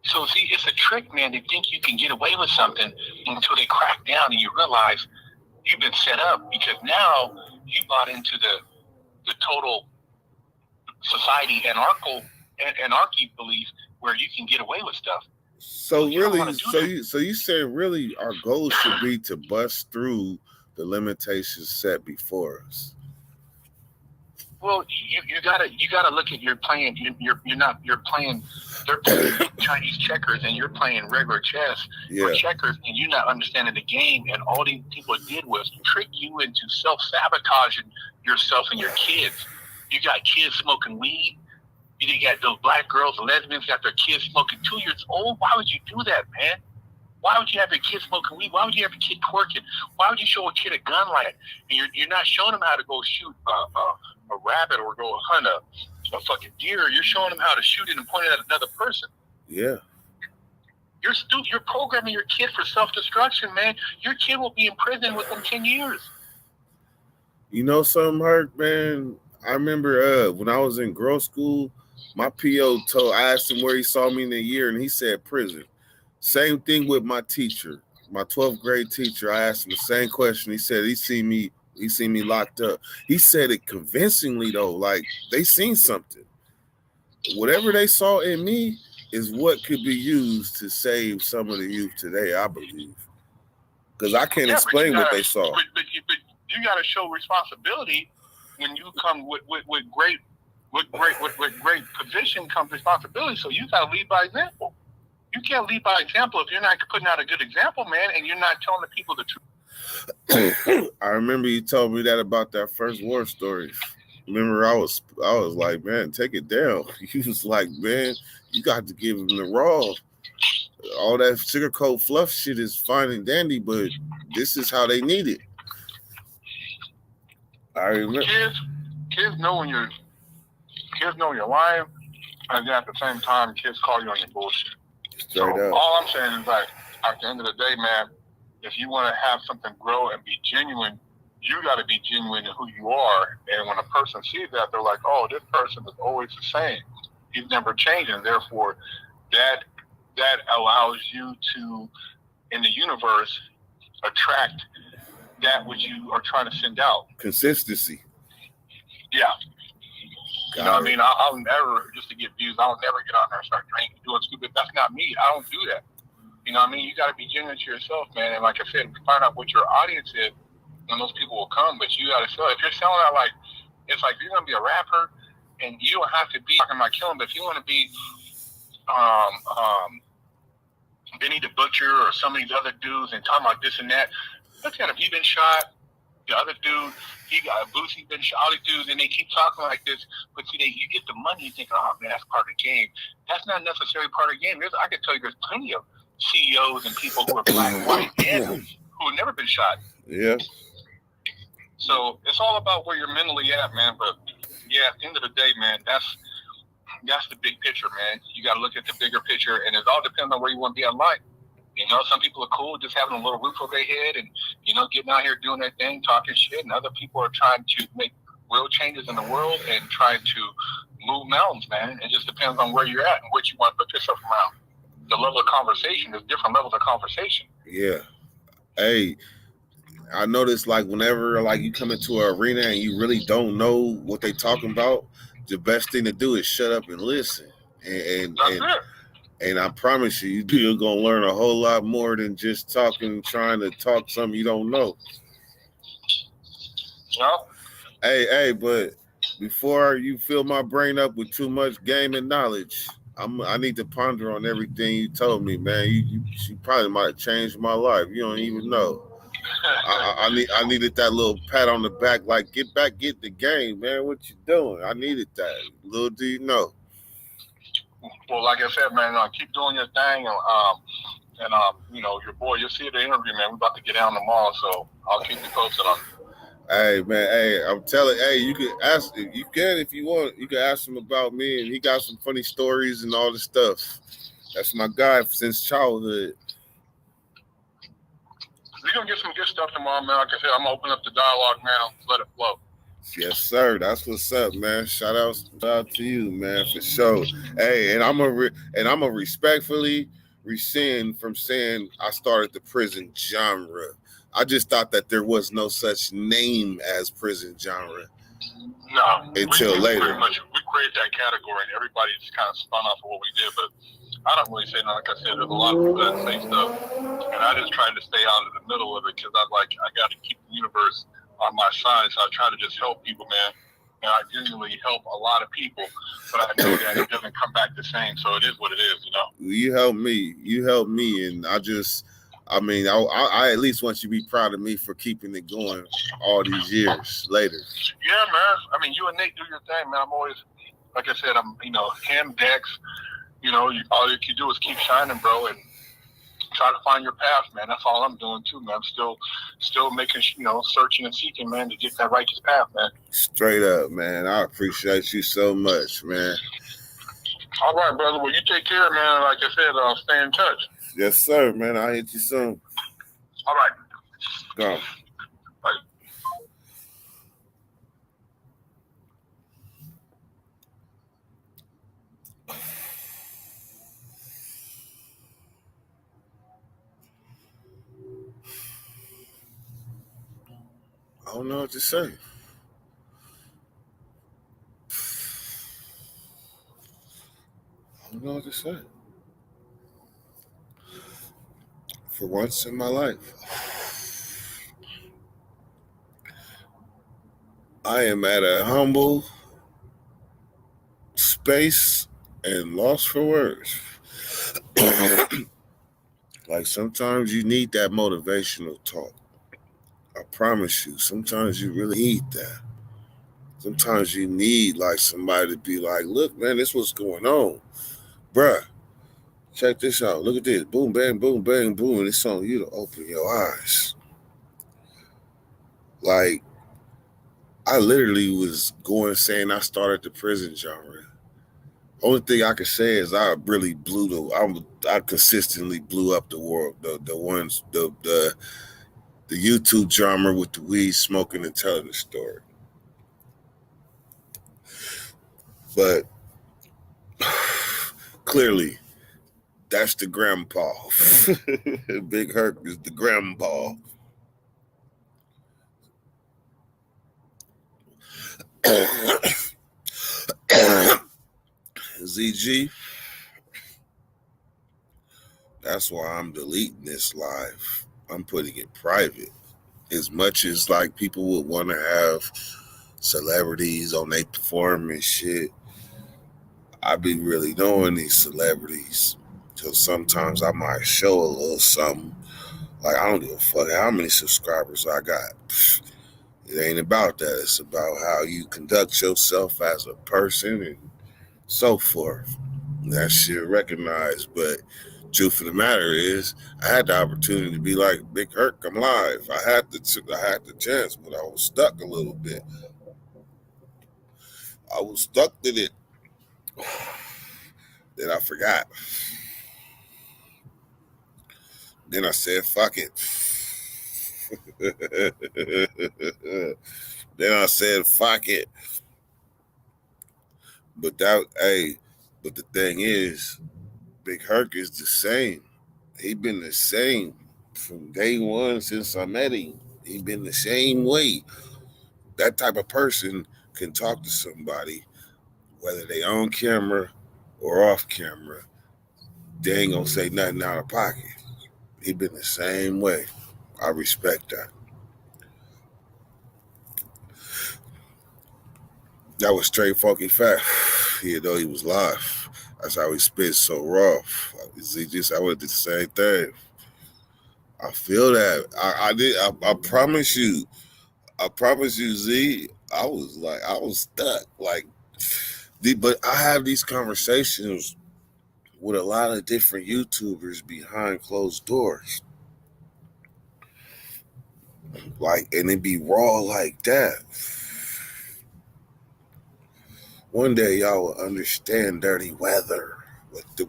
So see, it's a trick, man. They think you can get away with something until they crack down and you realize you've been set up because now you bought into the total society anarchy belief where you can get away with stuff. So You don't wanna really, do so you say really our goal should be to bust through the limitations set before us. Well, you gotta look at you're playing. You're playing. They're playing Chinese checkers, and you're playing regular chess or Yeah, checkers, and you're not understanding the game. And all these people did was trick you into self-sabotaging yourself and your kids. You got kids smoking weed. You got those black girls, lesbians, got their kids smoking 2 years old. Why would you do that, man? Why would you have your kid smoking weed? Why would you have your kid twerking? Why would you show a kid a gun like that? And you're not showing them how to go shoot a rabbit or go hunt a fucking deer. You're showing them how to shoot it and point it at another person. yeah. You're programming your kid for self-destruction, man. Your kid will be in prison within 10 years. You know something hurt, man? I remember when I was in growth school, my PO I asked him where he saw me in a year, and he said prison. Same thing with my teacher, my 12th grade teacher. I asked him the same question. He said he seen me locked up. He said it convincingly though, like they seen something. Whatever they saw in me is what could be used to save some of the youth today, I believe. Because I can't explain what they saw. But you got to show responsibility when you come with great position comes responsibility. So you got to lead by example. You can't lead by example if you're not putting out a good example, man, and you're not telling the people the truth. I remember you told me that about that first war story. Remember, I was like, man, take it down. He was like, man, you got to give him the raw. All that sugarcoat fluff shit is fine and dandy, but this is how they need it. I remember. Kids know when you're lying, and then at the same time, kids call you on your bullshit. Straight up. All I'm saying is, like, at the end of the day, man, if you want to have something grow and be genuine, you got to be genuine in who you are. And when a person sees that, they're like, oh, this person is always the same. He's never changing. Therefore, that allows you to, in the universe, attract that which you are trying to send out. Consistency. Yeah. You know what I mean? I'll never, just to get views, I'll never get on there and start drinking, doing stupid. That's not me. I don't do that. You know what I mean? You got to be genuine to yourself, man. And like I said, find out what your audience is, and those people will come. But you got to sell. If you're selling out, like, it's like you're going to be a rapper, and you don't have to be talking about killing, but if you want to be Benny the Butcher or some of these other dudes and talking about this and that, look at him. He been shot. The other dude, he got Boosie been shot. All these dudes, and they keep talking like this. But see, you get the money, you think, oh man, that's part of the game. That's not necessarily part of the game. I can tell you, there's plenty of CEOs and people who are black, white, and who have never been shot. Yeah. So it's all about where you're mentally at, man. But yeah, at the end of the day, man, that's the big picture, man. You got to look at the bigger picture, and it all depends on where you want to be in life. You know, some people are cool just having a little roof over their head and, you know, getting out here doing their thing, talking shit. And other people are trying to make real changes in the world and trying to move mountains, man. It just depends on where you're at and what you want to put yourself around. The level of conversation, there's different levels of conversation. Yeah. Hey, I noticed, like, whenever, like, you come into an arena and you really don't know what they talking about, the best thing to do is shut up and listen. And I promise you, you're going to learn a whole lot more than just trying to talk something you don't know. Yeah. Hey, but before you fill my brain up with too much game and knowledge, I need to ponder on everything you told me, man. You probably might have changed my life. You don't even know. I needed that little pat on the back, like, get the game, man. What you doing? I needed that. Little do you know. Well, like I said, man, keep doing your thing, and you know, your boy, you'll see the interview, man. We're about to get down tomorrow, so I'll keep you posted on it. Hey, man, hey, I'm telling, hey, you can ask, if you want, you can ask him about me, and he got some funny stories and all this stuff. That's my guy since childhood. We're going to get some good stuff tomorrow, man. Like I said, I'm going to open up the dialogue, man. Let it flow. Yes, sir. That's what's up, man. Shout out to you, man, for sure. Hey, and I'm a respectfully rescind from saying I started the prison genre. I just thought that there was no such name as prison genre. No. Until later. We created that category, and everybody just kind of spun off of what we did. But I don't really say nothing. Like I said, there's a lot of people that say stuff, and I just try to stay out of the middle of it because I got to keep the universe on my side. So I try to just help people, man. And I genuinely help a lot of people, but I know that it doesn't come back the same. So it is what it is, you know. You help me, and I at least want you to be proud of me for keeping it going all these years later. Yeah, man. I mean, you and Nate do your thing, man. I'm always, like I said, him, Dex. All you can do is keep shining, bro, and try to find your path, man. That's all I'm doing too, man. I'm still making, searching and seeking, man, to get that righteous path, man. Straight up, man. I appreciate you so much, man. All right, brother. Well, you take care, man. Like I said, stay in touch. Yes, sir, man. I'll hit you soon. All right. Go. Bye. I don't know what to say. I don't know what to say. For once in my life, I am at a humble space and lost for words. Like sometimes you need that motivational talk. I promise you, sometimes you really need that. Sometimes you need like somebody to be like, look, man, this what's going on. Bruh, check this out. Look at this. Boom, bang, boom, bang, boom. And it's on you to open your eyes. Like, I literally was saying I started the prison genre. Only thing I can say is I really I consistently blew up the world. The YouTube genre with the weed smoking and telling the story. But clearly, that's the grandpa. Big Herc is the grandpa. ZG, that's why I'm deleting this live. I'm putting it private. As much as like people would want to have celebrities on their performance shit, I be really knowing these celebrities. So sometimes I might show a little something. Like, I don't give a fuck how many subscribers I got. It ain't about that. It's about how you conduct yourself as a person and so forth. That shit recognized. But truth of the matter is, I had the opportunity to be like, Big Herc, I'm live. I had the chance, but I was stuck a little bit. I was stuck in it. Then I forgot. Then I said, fuck it. Then I said, fuck it. But the thing is, Big Herc is the same. He been the same from day one since I met him. He been the same way. That type of person can talk to somebody, whether they on camera or off camera. They ain't gonna say nothing out of pocket. He been the same way. I respect that. That was straight funky fact. You know, he was live. That's how he spit so raw. I would do the same thing. I feel that. I promise you. I promise you, Z. I was stuck. But I have these conversations with a lot of different YouTubers behind closed doors. And it be raw like that. One day y'all will understand Dirty Weather,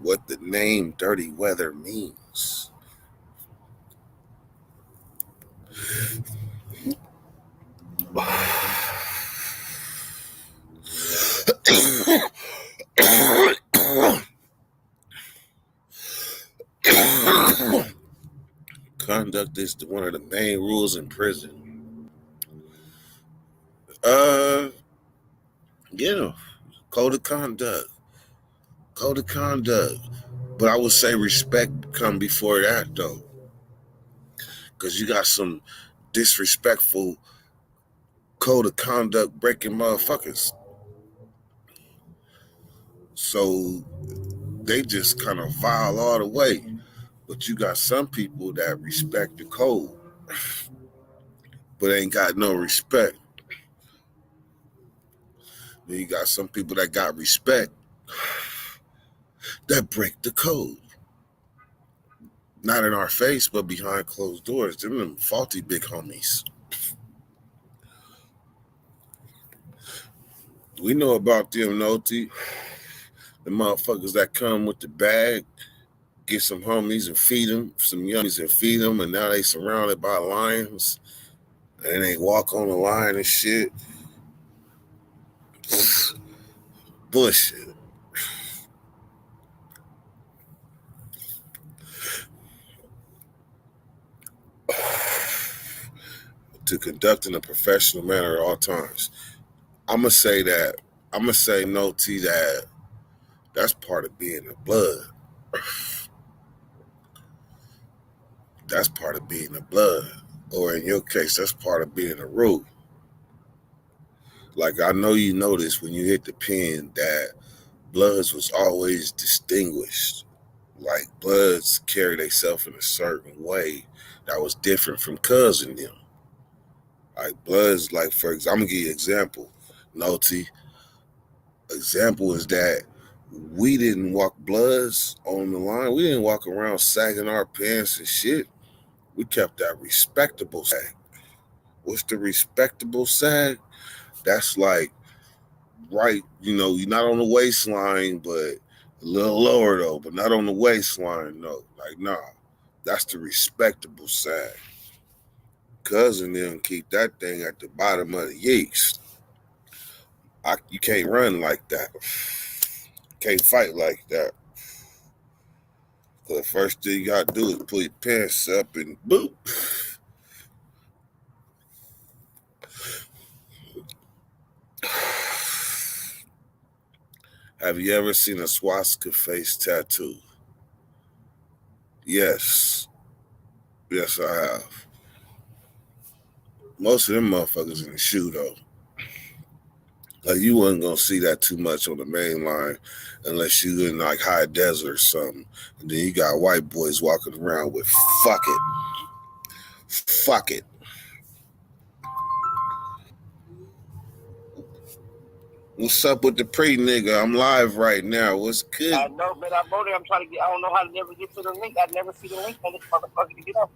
what the name Dirty Weather means. Conduct is one of the main rules in prison. Code of conduct. Code of conduct. But I would say respect come before that though, because you got some disrespectful code of conduct breaking motherfuckers. So they just kind of file all the way. But you got some people that respect the code, but ain't got no respect. Then you got some people that got respect that break the code. Not in our face, but behind closed doors. Them faulty big homies. We know about them, Noti. The motherfuckers that come with the bag, get some homies and feed them, some youngies and feed them, and now they surrounded by lions, and they walk on the line and shit. Bullshit. To conduct in a professional manner at all times. I'm gonna say, Noti, that that's part of being the blood. That's part of being the blood. Or in your case, that's part of being a rule. Like, I know you noticed when you hit the pen that Bloods was always distinguished. Like, Bloods carry themselves in a certain way that was different from cousin them. Like, Bloods, like, for example, I'm gonna give you an example, Noti. Example is that we didn't walk Bloods on the line. We didn't walk around sagging our pants and shit. We kept that respectable sag. What's the respectable sag? That's like, right, you're not on the waistline, but a little lower though, but not on the waistline though. Like, nah, that's the respectable sag. Cousin them keep that thing at the bottom of the yeast. You can't run like that. Can't fight like that. The first thing you gotta do is pull your pants up and boop. Have you ever seen a swastika face tattoo? Yes. Yes, I have. Most of them motherfuckers in the shoe, though. Like, you wasn't going to see that too much on the main line unless you in, like, high desert or something. And then you got white boys walking around with fuck it. Fuck it. What's up with the nigga? I'm live right now. What's good? I know, man. I'm on there. I'm trying to get. I don't know how to never get to the link. I never see the link on this motherfucker to get up.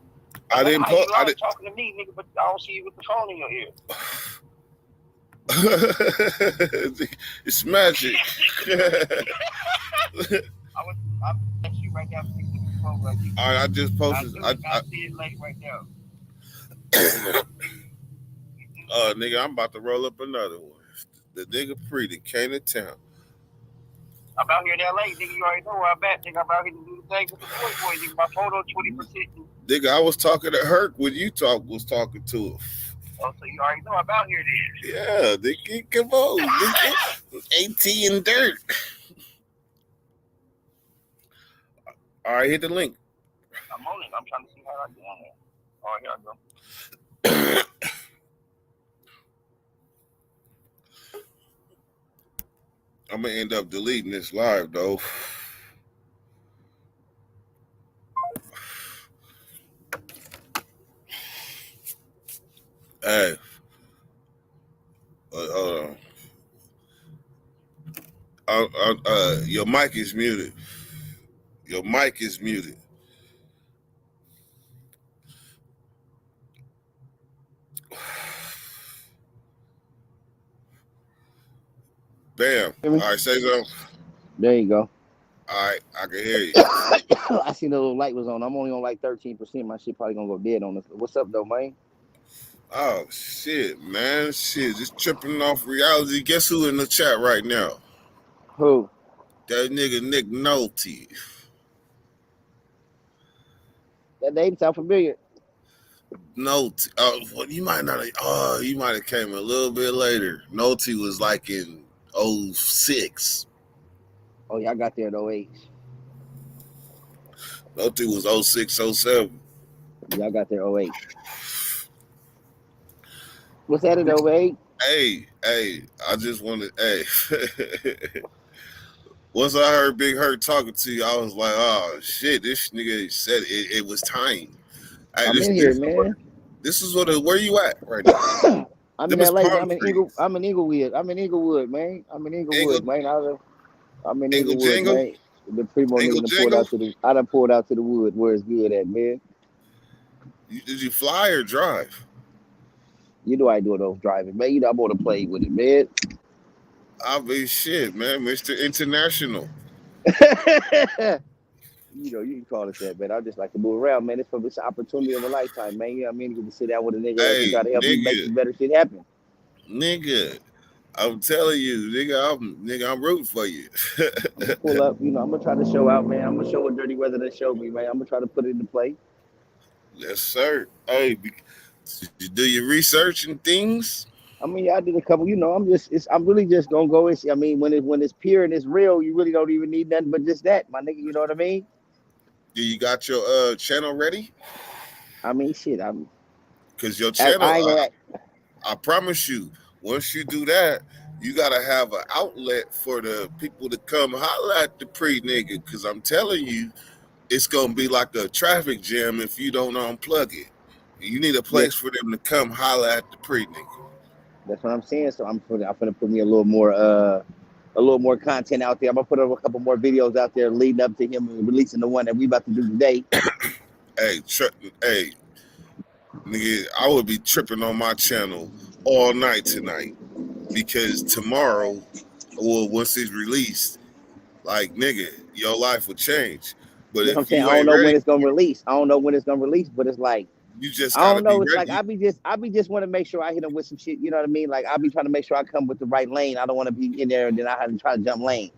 I didn't post. I didn't talking to me, nigga, but I don't see you with the phone in your ear. It's magic. I'm text you right now. All right, I just posted. I see it late right now. Nigga, I'm about to roll up another one. The nigga Pretty came to town. I'm out here in LA, nigga. You already know where I'm at, nigga. I'm out here to do the thing with the boy, nigga. My photo 20%. Nigga, I was talking to Herc when you was talking to him. Oh, so you already know I'm out here then. Yeah, nigga, come on, nigga. AT and dirt. All right, hit the link. I'm on it. I'm trying to see how I get on there. Oh, here I go. I'm gonna end up deleting this live though. Hey, hold on. Your mic is muted. Your mic is muted. Bam. All right, say something. There you go. All right, I can hear you. I seen the little light was on. I'm only on like 13%. My shit probably gonna go dead on this. What's up, though, man? Oh, shit, man. Shit, just tripping off reality. Guess who in the chat right now? Who? That nigga Nick Nolte. That name sound familiar. Nolte. Well, you might not. You might have came a little bit later. Nolte was like in 06. Oh, yeah, I got there in 08. Those two was 06, 07. Y'all got their 08. What's that in 08? Hey, I just wanted, once I heard Big Hurt talking to you, I was like, oh shit, this nigga said it was time. Hey, I'm in here, man. This is where you at right now? I'm in LA, man. I'm in Inglewood. I'm in Inglewood, man. I'm in Inglewood, man. I'm in Inglewood, man. The Primo nigga I done pulled out to the wood where it's good at, man. Did you fly or drive? You know I do those driving, man. You know I'm gonna play with it, man. I mean, shit, man, Mr. International. You know, you can call it that, man. I just like to move around, man. It's an opportunity of a lifetime, man. You know what I mean? You can sit down with a nigga and try to help you make some better shit happen. Nigga, I'm telling you, nigga, I'm rooting for you. I'm gonna pull up, you know, I'm gonna try to show out, man. I'm gonna show what Dirty Weather done showed me, man. I'm gonna try to put it into play. Yes, sir. Hey, did you do your research and things? I mean, I did a couple, you know, I'm really just gonna go and see. I mean, when it's pure and it's real, you really don't even need nothing but just that, my nigga, you know what I mean? Do you got your channel ready? I mean, shit, because your channel, I promise you, once you do that, you gotta have an outlet for the people to come holler at the pre nigga. Because I'm telling you, it's gonna be like a traffic jam if you don't unplug it. You need a place for them to come holler at the pre nigga. That's what I'm saying. So I'm gonna put me a little more content out there. I'm gonna put up a couple more videos out there leading up to him releasing the one that we about to do today. Hey, nigga, I would be tripping on my channel all night tonight because tomorrow, well, once it's released, like nigga, your life will change. But you know what I'm saying, I don't know when it's gonna release. But it's like you just I don't know. It's like I be just want to make sure I hit him with some shit. You know what I mean? Like I be trying to make sure I come with the right lane. I don't want to be in there and then I have to try to jump lanes.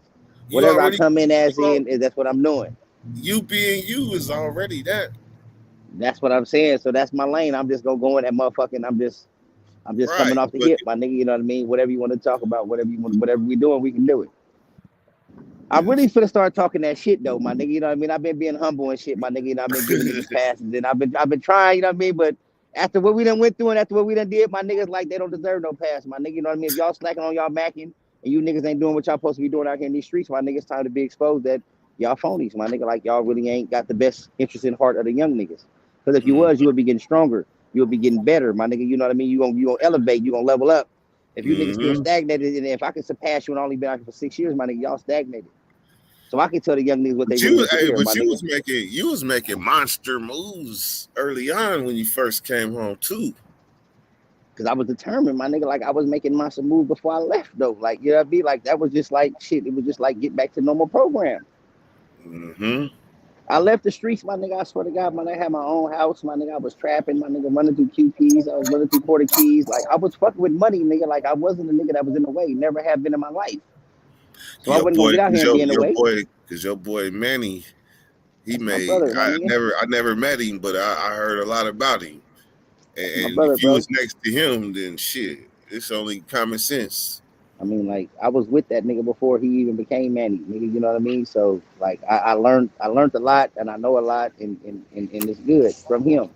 Whatever I come in that's what I'm doing. You being you is already that. That's what I'm saying. So that's my lane. I'm just gonna go in that motherfucking. I'm just coming off the hip, my nigga. You know what I mean? Whatever you want to talk about, whatever we doing, we can do it. I really finna start talking that shit though, my nigga. You know what I mean? I've been being humble and shit, my nigga. You know, I've been giving niggas passes and I've been trying. You know what I mean? But after what we done went through and after what we done did, my niggas like they don't deserve no pass, my nigga. You know what I mean? If y'all slacking on y'all macking and you niggas ain't doing what y'all supposed to be doing out here in these streets, my niggas time to be exposed that y'all phonies, my nigga. Like y'all really ain't got the best interest in heart of the young niggas. Because if you was, you would be getting stronger. You would be getting better, my nigga. You know what I mean? You gonna elevate. You gonna level up. If you niggas still stagnated, and if I can surpass you and only been out here for 6 years, my nigga, y'all stagnated. So I can tell the young niggas what they really hear, my nigga. You was making monster moves early on when you first came home too. Because I was determined, my nigga. Like I was making monster moves before I left, though. Like you know what I mean? Like that was just like shit. It was just like get back to normal program. I left the streets, my nigga. I swear to God, man. I had my own house, my nigga. I was trapping, my nigga, running through QPs. I was running through quarter keys. Like I was fucking with money, nigga. Like I wasn't a nigga that was in the way. Never have been in my life. So I wouldn't go get out here and be in the way. Because your boy Manny, I never met him, but I heard a lot about him. And if you was next to him, then shit, it's only common sense. I mean, like I was with that nigga before he even became Manny, nigga. You know what I mean? So like I learned a lot and I know a lot and it's good from him.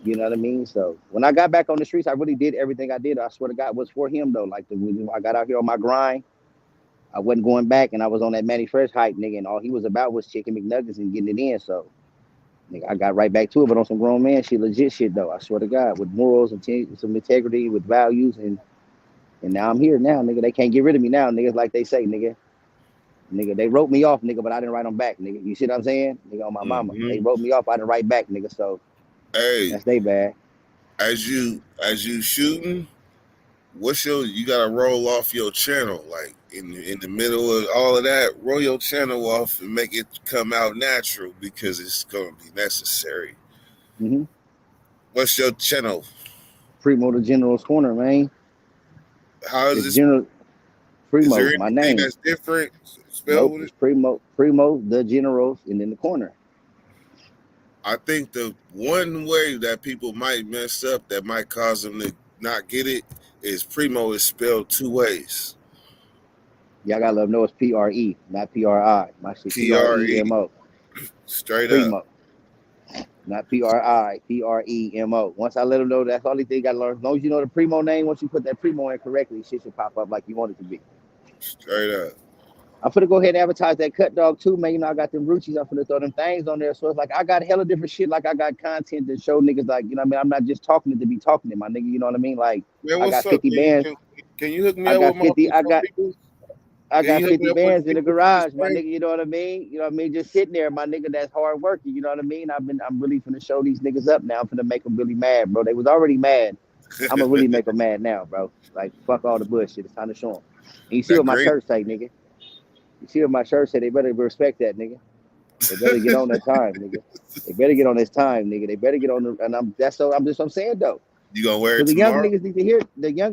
You know what I mean? So when I got back on the streets, I really did everything I did. I swear to God, was for him though. Like when I got out here on my grind, I wasn't going back, and I was on that Manny Fresh hype, nigga, and all he was about was chicken McNuggets and getting it in. So, nigga, I got right back to it, but on some grown man shit, legit shit though. I swear to God, with morals and some integrity, with values, and now I'm here now, nigga. They can't get rid of me now, niggas. Like they say, nigga, they wrote me off, nigga, but I didn't write them back, nigga. You see what I'm saying, nigga? On my mama, they wrote me off, I didn't write back, nigga. So, that's they bad. As you shooting, you gotta roll off your channel like. In the middle of all of that, roll your channel off and make it come out natural because it's going to be necessary. What's your channel? Primo the General's Corner, man. How is this? Primo, is there my name. That's different. Nope, it's Primo the Generals, and in the corner. I think the one way that people might mess up that might cause them to not get it is Primo is spelled two ways. Y'all gotta let them know it's PRE, not PRI. My shit PREMO. Straight up. Primo. Not Primo. Once I let them know that's the only thing you got to learn. As long as you know the Primo name, once you put that Primo in correctly, shit should pop up like you want it to be. Straight up. I'm finna go ahead and advertise that cut dog too, man. You know, I got them Ruchis. I'm finna throw them things on there. So it's like I got hella different shit. Like I got content to show niggas, like, you know what I mean? I'm not just talking to be talking to my nigga, you know what I mean? Like, Man, I got 50 bands. Can you hook me I up got with 50, I got people? I got Can you hook me 50 up with bands in the people garage, my this nigga, you know what I mean? You know what I mean? Just sitting there, my nigga, that's hard working, you know what I mean? I'm really finna show these niggas up now. I'm finna make them really mad, bro. They was already mad. I'm gonna really make them mad now, bro. Like, fuck all the bullshit. It's time to show them. And you see That what my green- shirt say, nigga? You see what my shirt say? They better respect that, nigga. They better get on that time, nigga. They better get on this time, nigga. They better get on the, and I'm just what I'm saying though. You gonna wear it Because tomorrow? the young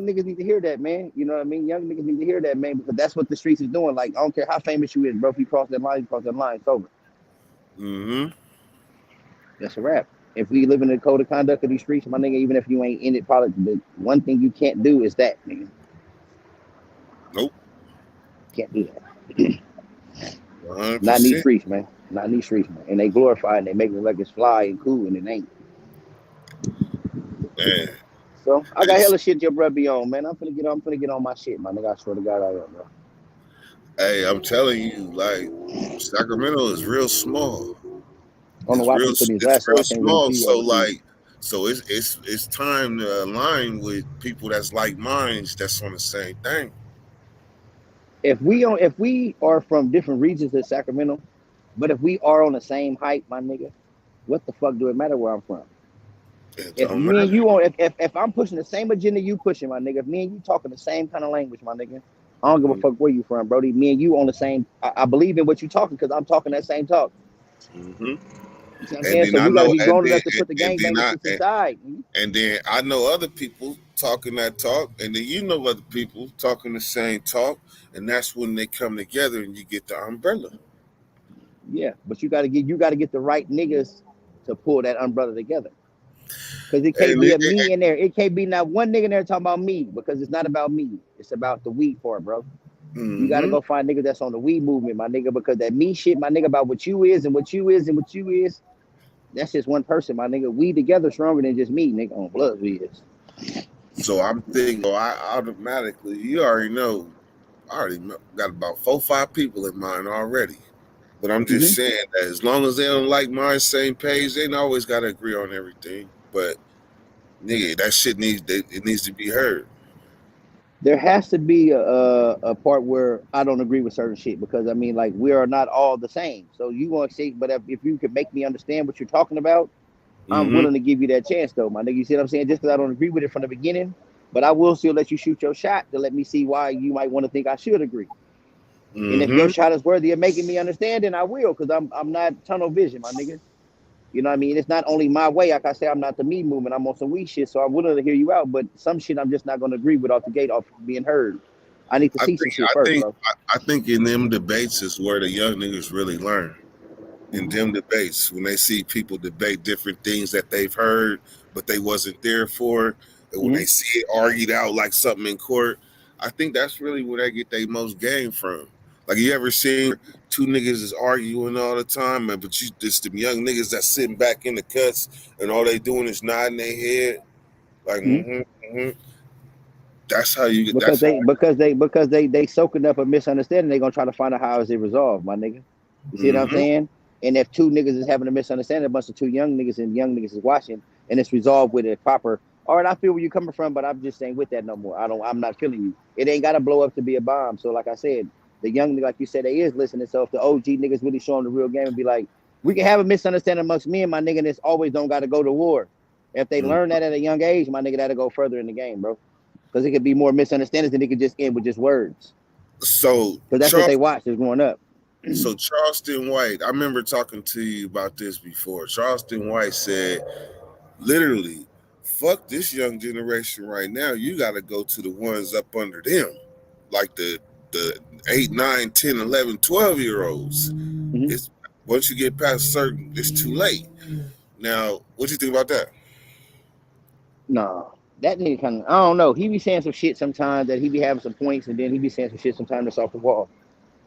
niggas need to hear that, man. You know what I mean? Young niggas need to hear that, man, because that's what the streets is doing. Like, I don't care how famous you is, bro. If you cross that line, it's over. Mm-hmm. That's a wrap. If we live in the code of conduct of these streets, my nigga, even if you ain't in it, probably the one thing you can't do is that, nigga. Nope. Can't do that. 100%. Not in these streets, man. Not in these streets, man. And they glorify and they make it like it's fly and cool, and it ain't. Man. So I got hella shit your brother be on, man. I'm finna get on my shit, my nigga. I swear to God I am, bro. Hey, I'm telling you, like, Sacramento is real small. I don't know why people put these last real I can't really small. see So all the like, so it's time to align with people that's like minds that's on the same thing. If we are from different regions of Sacramento, but if we are on the same height, my nigga, what the fuck do it matter where I'm from? If me and you on, if I'm pushing the same agenda you pushing, my nigga, if me and you talking the same kind of language, my nigga, I don't give a fuck where you from, Brody. Me and you on the same. I believe in what you talking because I'm talking that same talk. Mm-hmm. You see what I'm saying? So we gotta be grown enough to put the gangbangers aside. And then I know other people talking that talk, and then you know other people talking the same talk, and that's when they come together and you get the umbrella. Yeah, but you gotta get the right niggas to pull that umbrella together. Because it can't be a me in there. It can't be not one nigga in there talking about me, because it's not about me. It's about the weed part, bro. Mm-hmm. You gotta go find niggas that's on the weed movement, my nigga, because that me shit, my nigga, about what you is and what you is and what you is, that's just one person, my nigga. We together stronger than just me, nigga, on blood we is. So I'm thinking, I automatically, you already know, I already got about 4 or 5 people in mind already. But I'm just saying that as long as they don't like my same page, they ain't always got to agree on everything. But nigga, that shit needs to be heard. There has to be a part where I don't agree with certain shit, because I mean, like, we are not all the same. So you want to say, but if you could make me understand what you're talking about, I'm willing to give you that chance, though, my nigga. You see what I'm saying? Just because I don't agree with it from the beginning, but I will still let you shoot your shot to let me see why you might want to think I should agree. And if your shot is worthy of making me understand, then I will, because I'm not tunnel vision, my nigga. You know what I mean? It's not only my way. Like I say, I'm not the me movement. I'm on some weak shit, so I'm willing to hear you out. But some shit I'm just not going to agree with off the gate, off being heard. I need to see some shit first, bro. I think in them debates is where the young niggas really learn. In them debates, when they see people debate different things that they've heard, but they wasn't there for, and when they see it argued out like something in court, I think that's really where they get their most game from. Like, you ever seen 2 niggas is arguing all the time, man, but you just them young niggas that's sitting back in the cuts and all they doing is nodding their head, like That's how you get because they soaking up a misunderstanding. They're gonna try to find out how is it resolved, my nigga. You see what I'm saying? And if 2 niggas is having a misunderstanding, a bunch of 2 young niggas and young niggas is watching, and it's resolved with a proper, all right, I feel where you're coming from, but I'm just saying with that no more. I'm not feeling you. It ain't gotta blow up to be a bomb. So like I said, the young nigga, like you said, they is listening. So if the OG niggas really show them the real game and be like, we can have a misunderstanding amongst me and my nigga, and it's always don't gotta go to war. If they learn that at a young age, my nigga, that'll go further in the game, bro. Because it could be more misunderstandings than it could just end with just words. So because that's what they watch is growing up. So Charleston White, I remember talking to you about this before. Charleston White said, literally, fuck this young generation right now. You got to go to the ones up under them, like the 8, 9, 10, 11, 12-year-olds. It's once you get past certain, it's too late. Now, what do you think about that? No, that nigga kind of, I don't know. He be saying some shit sometimes that he be having some points, and then he be saying some shit sometimes that's off the wall.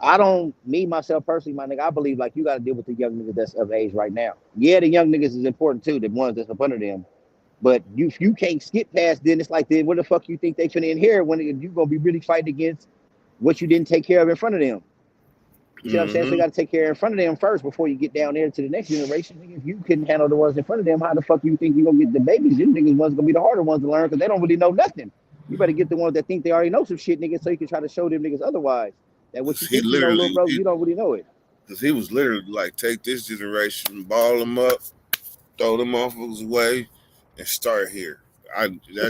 I don't, me myself personally, my nigga, I believe like you got to deal with the young niggas that's of age right now. Yeah, the young niggas is important too, the ones that's up under them. But you can't skip past then. It's like, then what the fuck you think they finna inherit when you gonna be really fighting against what you didn't take care of in front of them? You see what I'm saying? So you got to take care in front of them first before you get down there to the next generation. Nigga, if you couldn't handle the ones in front of them, how the fuck you think you gonna get the babies? Them niggas ones gonna be the harder ones to learn because they don't really know nothing. You better get the ones that think they already know some shit, nigga, so you can try to show them niggas otherwise. That what you think you know, little bro, you don't really know it. Because he was literally like, take this generation, ball them up, throw them off his way, and start here.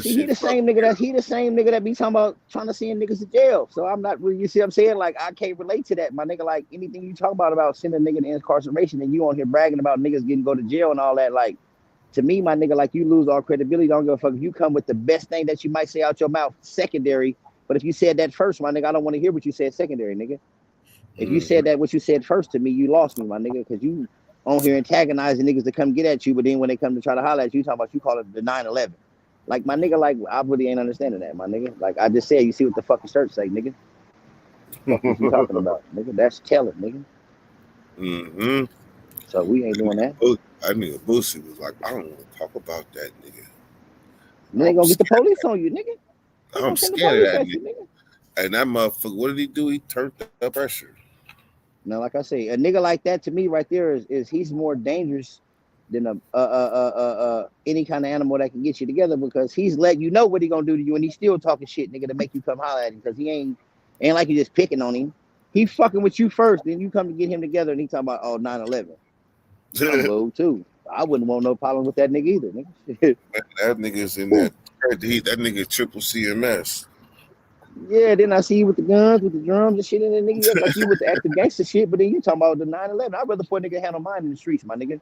He the same nigga that be talking about trying to send niggas to jail. So I'm not really, you see what I'm saying? Like, I can't relate to that, my nigga. Like, anything you talk about sending a nigga to incarceration and you on here bragging about niggas getting go to jail and all that, like, to me, my nigga, like, you lose all credibility. Don't give a fuck if you come with the best thing that you might say out your mouth secondary. But if you said that first, my nigga, I don't want to hear what you said secondary, nigga. If you said that what you said first to me, you lost me, my nigga, because you on here antagonizing niggas to come get at you, but then when they come to try to holler at you, talking about you call it the 9/11. Like, my nigga, like, I really ain't understanding that, my nigga. Like, I just said, you see what the fucking shirt say, nigga? What you talking about, nigga? That's telling, nigga. Mm-hmm. So we ain't doing that. I mean, Boosie was like, I don't want to talk about that, nigga. Then they gonna get the police on you, nigga. I'm scared of that nigga. And that motherfucker, what did he do? He turned up pressure. Now, like I say, a nigga like that to me right there is he's more dangerous than any kind of animal that can get you together, because he's letting you know what he gonna do to you and he's still talking shit, nigga, to make you come holler at him, because he ain't like you just picking on him. He fucking with you first, then you come to get him together and he talking about 9/11. I'm low too. I wouldn't want no problem with that nigga either, nigga. That nigga's in that nigga triple CMS. Yeah, then I see you with the guns, with the drums and shit in the nigga. Like you with the active gangster shit, but then you talking about the 9/11. I'd rather for a nigga handle mine in the streets, my nigga.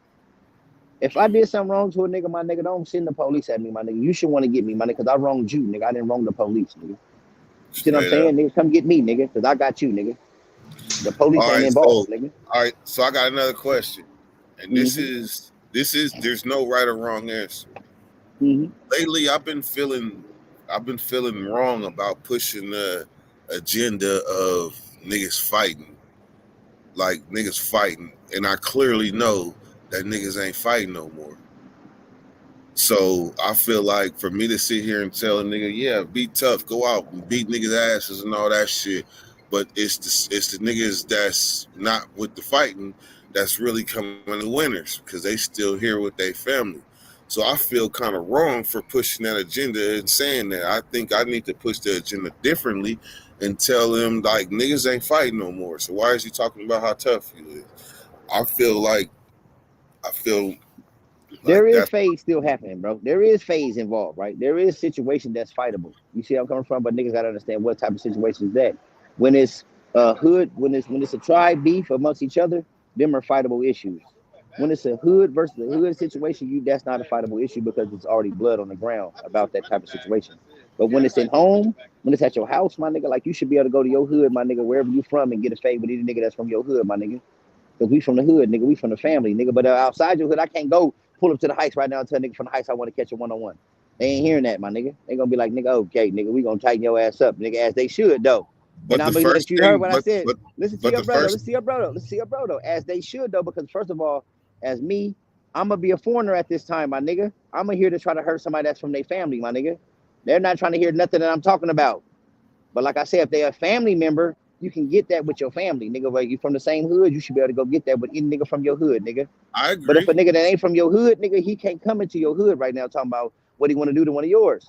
If I did something wrong to a nigga, my nigga, don't send the police at me, my nigga. You should want to get me, my nigga, because I wronged you, nigga. I didn't wrong the police, nigga. You see what I'm saying, nigga? Come get me, nigga, because I got you, nigga. The police ain't involved, nigga. All right, so I got another question. And this is there's no right or wrong answer. Lately I've been feeling wrong about pushing the agenda of niggas fighting. Like, niggas fighting. And I clearly know that niggas ain't fighting no more. So I feel like for me to sit here and tell a nigga, yeah, be tough, go out and beat niggas' asses and all that shit, but it's the niggas that's not with the fighting that's really coming the winners, because they still here with their family. So I feel kind of wrong for pushing that agenda and saying that. I think I need to push the agenda differently and tell them, like, niggas ain't fighting no more. So why is he talking about how tough he is? I feel like there is phase still happening, bro. There is phase involved, right? There is situation that's fightable. You see where I'm coming from? But niggas gotta understand what type of situation is that. When it's hood, when it's a tribe beef amongst each other, them are fightable issues. When it's a hood versus a hood situation, that's not a fightable issue, because it's already blood on the ground about that type of situation. But when it's at home, when it's at your house, my nigga, like, you should be able to go to your hood, my nigga, wherever you from, and get a fade with any nigga that's from your hood, my nigga. Because we from the hood, nigga. We from the family, nigga. But outside your hood, I can't go pull up to the Heights right now and tell nigga from the Heights I want to catch a one-on-one. They ain't hearing that, my nigga. They gonna be like, nigga, okay, nigga, we gonna tighten your ass up, nigga, as they should, though. But and I mean, you heard what I said. Listen to your brother. Listen to your brother, though. As they should, though, because first of all, as me, I'm gonna be a foreigner at this time, my nigga. I'm gonna here to try to hurt somebody that's from their family, my nigga. They're not trying to hear nothing that I'm talking about. But like I said, if they're a family member, you can get that with your family, nigga. Where you from the same hood, you should be able to go get that with any nigga from your hood, nigga. I agree. But if a nigga that ain't from your hood, nigga, he can't come into your hood right now talking about what he want to do to one of yours.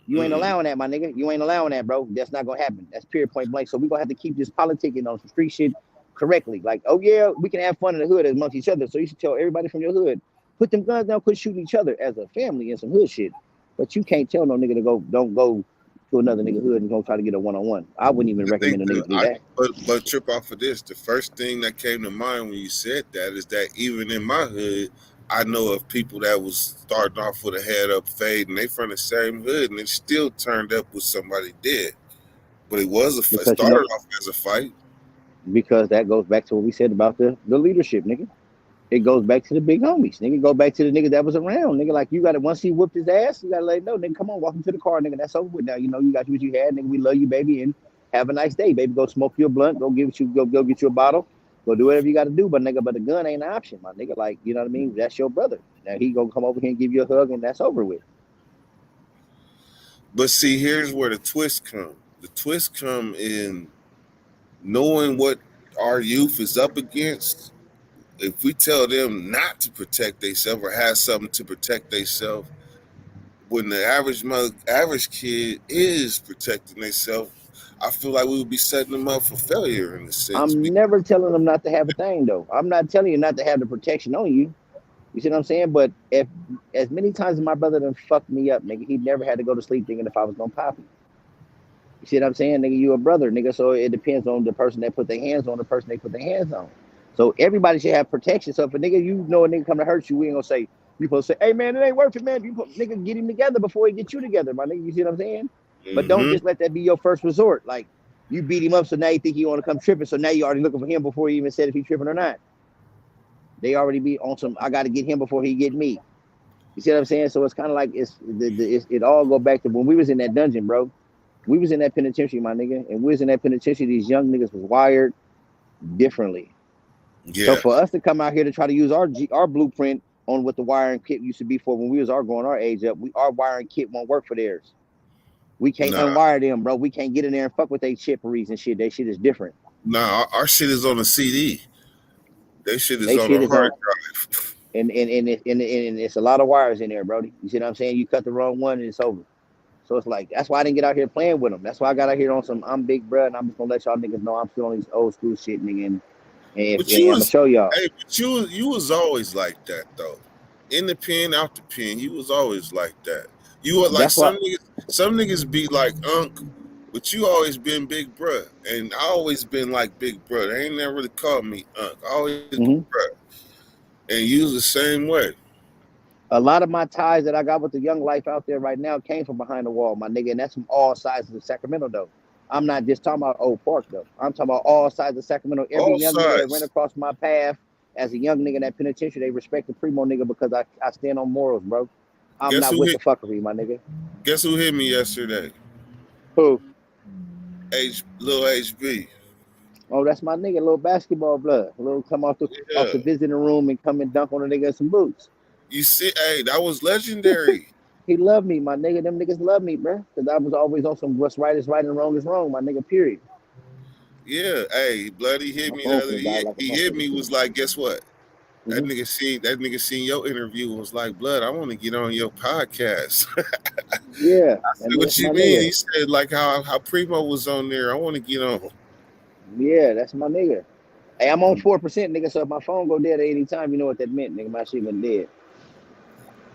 You ain't allowing that, my nigga. You ain't allowing that, bro. That's not gonna happen. That's period, point blank. So we gonna have to keep this politicking on some street shit correctly. Like, oh yeah, we can have fun in the hood amongst each other. So you should tell everybody from your hood, put them guns down, quit shooting each other as a family and some hood shit. But you can't tell no nigga to don't go to another nigga hood and go try to get a one-on-one. I wouldn't even recommend a nigga do that. But trip off of this, the first thing that came to mind when you said that is that even in my hood, I know of people that was starting off with a head up fade, and they from the same hood, and it still turned up with somebody dead. But it was started off as a fight. Because that goes back to what we said about the leadership, nigga. It goes back to the big homies, nigga. Go back to the nigga that was around, nigga. Like, you got to, once he whooped his ass, you got to let him know, nigga, come on, walk him to the car, nigga. That's over with now. You know, you got what you had, nigga. We love you, baby, and have a nice day, baby. Go smoke you a blunt. Go get you a bottle. Go do whatever you got to do, but nigga, but the gun ain't an option, my nigga. Like, you know what I mean? That's your brother. Now he gonna come over here and give you a hug, and that's over with. But see, here's where the twist come. The twist come in knowing what our youth is up against. If we tell them not to protect themselves or have something to protect themselves, when the average kid is protecting themselves, I feel like we would be setting them up for failure in the sense. I'm never telling them not to have a thing, though. I'm not telling you not to have the protection on you. You see what I'm saying? But if as many times as my brother done fucked me up, nigga, he never had to go to sleep thinking if I was gonna pop him. You see what I'm saying, nigga? You a brother, nigga. So it depends on the person that put their hands on the person they put their hands on. So everybody should have protection. So if a nigga, you know a nigga come to hurt you, we ain't gonna say, you supposed to say, hey man, it ain't worth it, man. Nigga, get him together before he get you together, my nigga. You see what I'm saying? But don't just let that be your first resort. Like, you beat him up, so now you think you want to come tripping. So now you already looking for him before he even said if he's tripping or not. They already be on some, I got to get him before he get me. You see what I'm saying? So it's kind of like it all go back to when we was in that dungeon, bro. We was in that penitentiary, my nigga. And we was in that penitentiary. These young niggas was wired differently. Yeah. So for us to come out here to try to use our blueprint on what the wiring kit used to be for when we was growing our age up, our wiring kit won't work for theirs. We can't unwire them, bro. We can't get in there and fuck with they chipperies and shit. That shit is different. Nah, our shit is on a CD. They shit is on a hard drive. And it's a lot of wires in there, bro. You see what I'm saying? You cut the wrong one and it's over. So it's like, that's why I didn't get out here playing with them. That's why I got out here on some, I'm big, bro, and I'm just gonna let y'all niggas know I'm still on these old school shit, nigga. And I'm gonna show y'all. Hey, but you was always like that, though. In the pen, out the pen, you was always like that. You were like some niggas be like Unc, but you always been big bruh. And I always been like big bruh. They ain't never really called me Unc. I always been bruh. And you was the same way. A lot of my ties that I got with the young life out there right now came from behind the wall, my nigga. And that's from all sides of Sacramento, though. I'm not just talking about Oak Park, though. I'm talking about all sides of Sacramento. Every young nigga that ran across my path as a young nigga in that penitentiary, they respect the Primo nigga because I stand on morals, bro. I'm not with the fuckery, my nigga. Guess who hit me yesterday? Who? Lil HB. Oh, that's my nigga, little basketball blood. Little come off the visiting room and come and dunk on a nigga in some boots. You see, hey, that was legendary. He loved me, my nigga. Them niggas love me, bro. Because I was always on some what's right is right and wrong is wrong, my nigga, period. Yeah, hey, Bloody hit me the other day. He hit me, was like, guess what? That nigga seen your interview and was like, Blood, I want to get on your podcast. Yeah. I said, what you mean? He said, like how Primo was on there. I want to get on. Yeah, that's my nigga. Hey, I'm on 4%, nigga, so if my phone go dead at any time, you know what that meant, nigga. My shit went dead.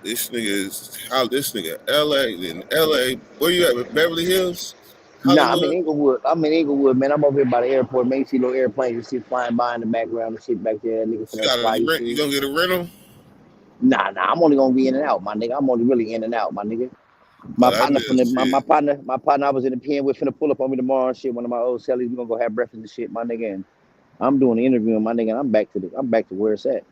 This nigga LA. Where you at, Beverly Hills? Hollywood? Nah, I'm in Inglewood, man. I'm over here by the airport. Man, you see little airplanes and shit flying by in the background and shit back there. Niggas you gonna get a rental? Nah, I'm only gonna be in and out, my nigga. I'm only really in and out, my nigga. My partner I was in the pen with finna pull up on me tomorrow and shit. One of my old cellies, we gonna go have breakfast and shit, my nigga. And I'm doing the interview, my nigga, and I'm back to where it's at.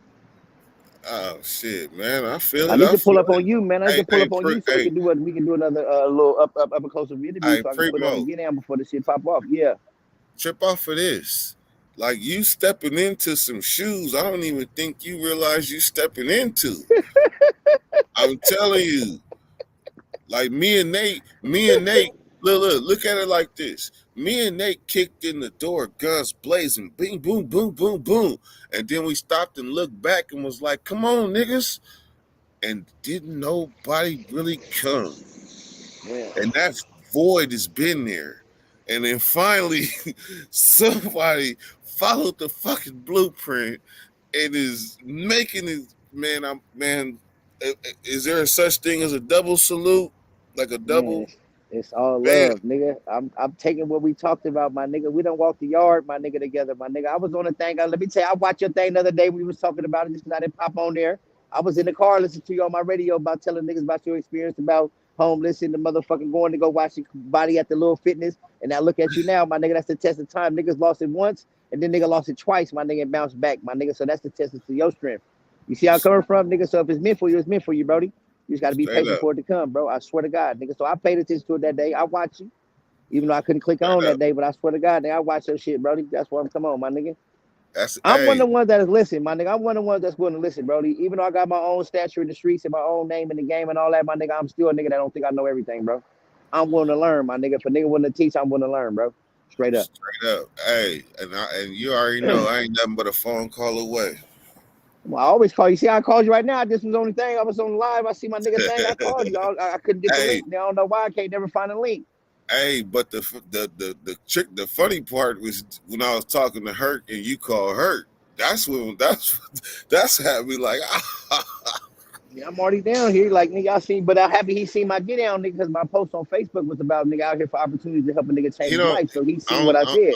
Oh shit, man! I feel it. I need to pull up on you, man. I need to pull up on you so we can do another little up close interview so I can put on get down before the shit pop off. Yeah. Trip off of this. Like you stepping into some shoes I don't even think you realize you stepping into. I'm telling you. Like me and Nate, look at it like this. Me and Nate kicked in the door, guns blazing, bing, boom, boom, boom, boom. And then we stopped and looked back and was like, come on, niggas. And didn't nobody really come. Yeah. And that void has been there. And then finally, somebody followed the fucking blueprint and is making it, man, is there a such thing as a double salute? Like a double? Man, it's all love, nigga. I'm taking what we talked about, my nigga. We done walked the yard, my nigga, together, my nigga. I was on a thing. Let me tell you, I watched your thing the other day. We was talking about it just because I didn't pop on there. I was in the car listening to you on my radio about telling niggas about your experience about homeless and the motherfucking going to go watch your body at the little fitness. And now look at you now, my nigga. That's the test of time. Niggas lost it once and then nigga lost it twice, my nigga, and bounced back, my nigga. So that's the test of your strength. You see how I'm coming from, nigga? So if it's meant for you, it's meant for you, Brody. You just got to be patient for it to come, bro. I swear to God, nigga. So I paid attention to it that day. I watched you. Even though I couldn't click Straight on that up. day, but I swear to God, nigga, I watch your shit, Brody. That's why I'm come on, my nigga. I'm one Hey, of the ones that is listening, my nigga. I'm one of the ones that's going to listen, Brody. Even though I got my own stature in the streets and my own name in the game and all that, my nigga, I'm still a nigga that don't think I know everything, bro. I'm willing to learn, my nigga. If a nigga willing to teach, I'm willing to learn, bro. Straight up. straight up. Hey, and you already know I ain't nothing but a phone call away. Well, I always call you. See, I called you right now. This was the only thing. I was on live. I see my nigga thing. I called you. I couldn't get the Hey, link. I don't know why. I can't never find a link. hey, but the funny part was when I was talking to Hurt and you called Hurt. That's had me like, Yeah, I'm already down here. Like, nigga, I see, but I'm happy he seen my get down, nigga, because my post on Facebook was about nigga out here for opportunities to help a nigga change he his don't. life. So he I seen don't. what I said.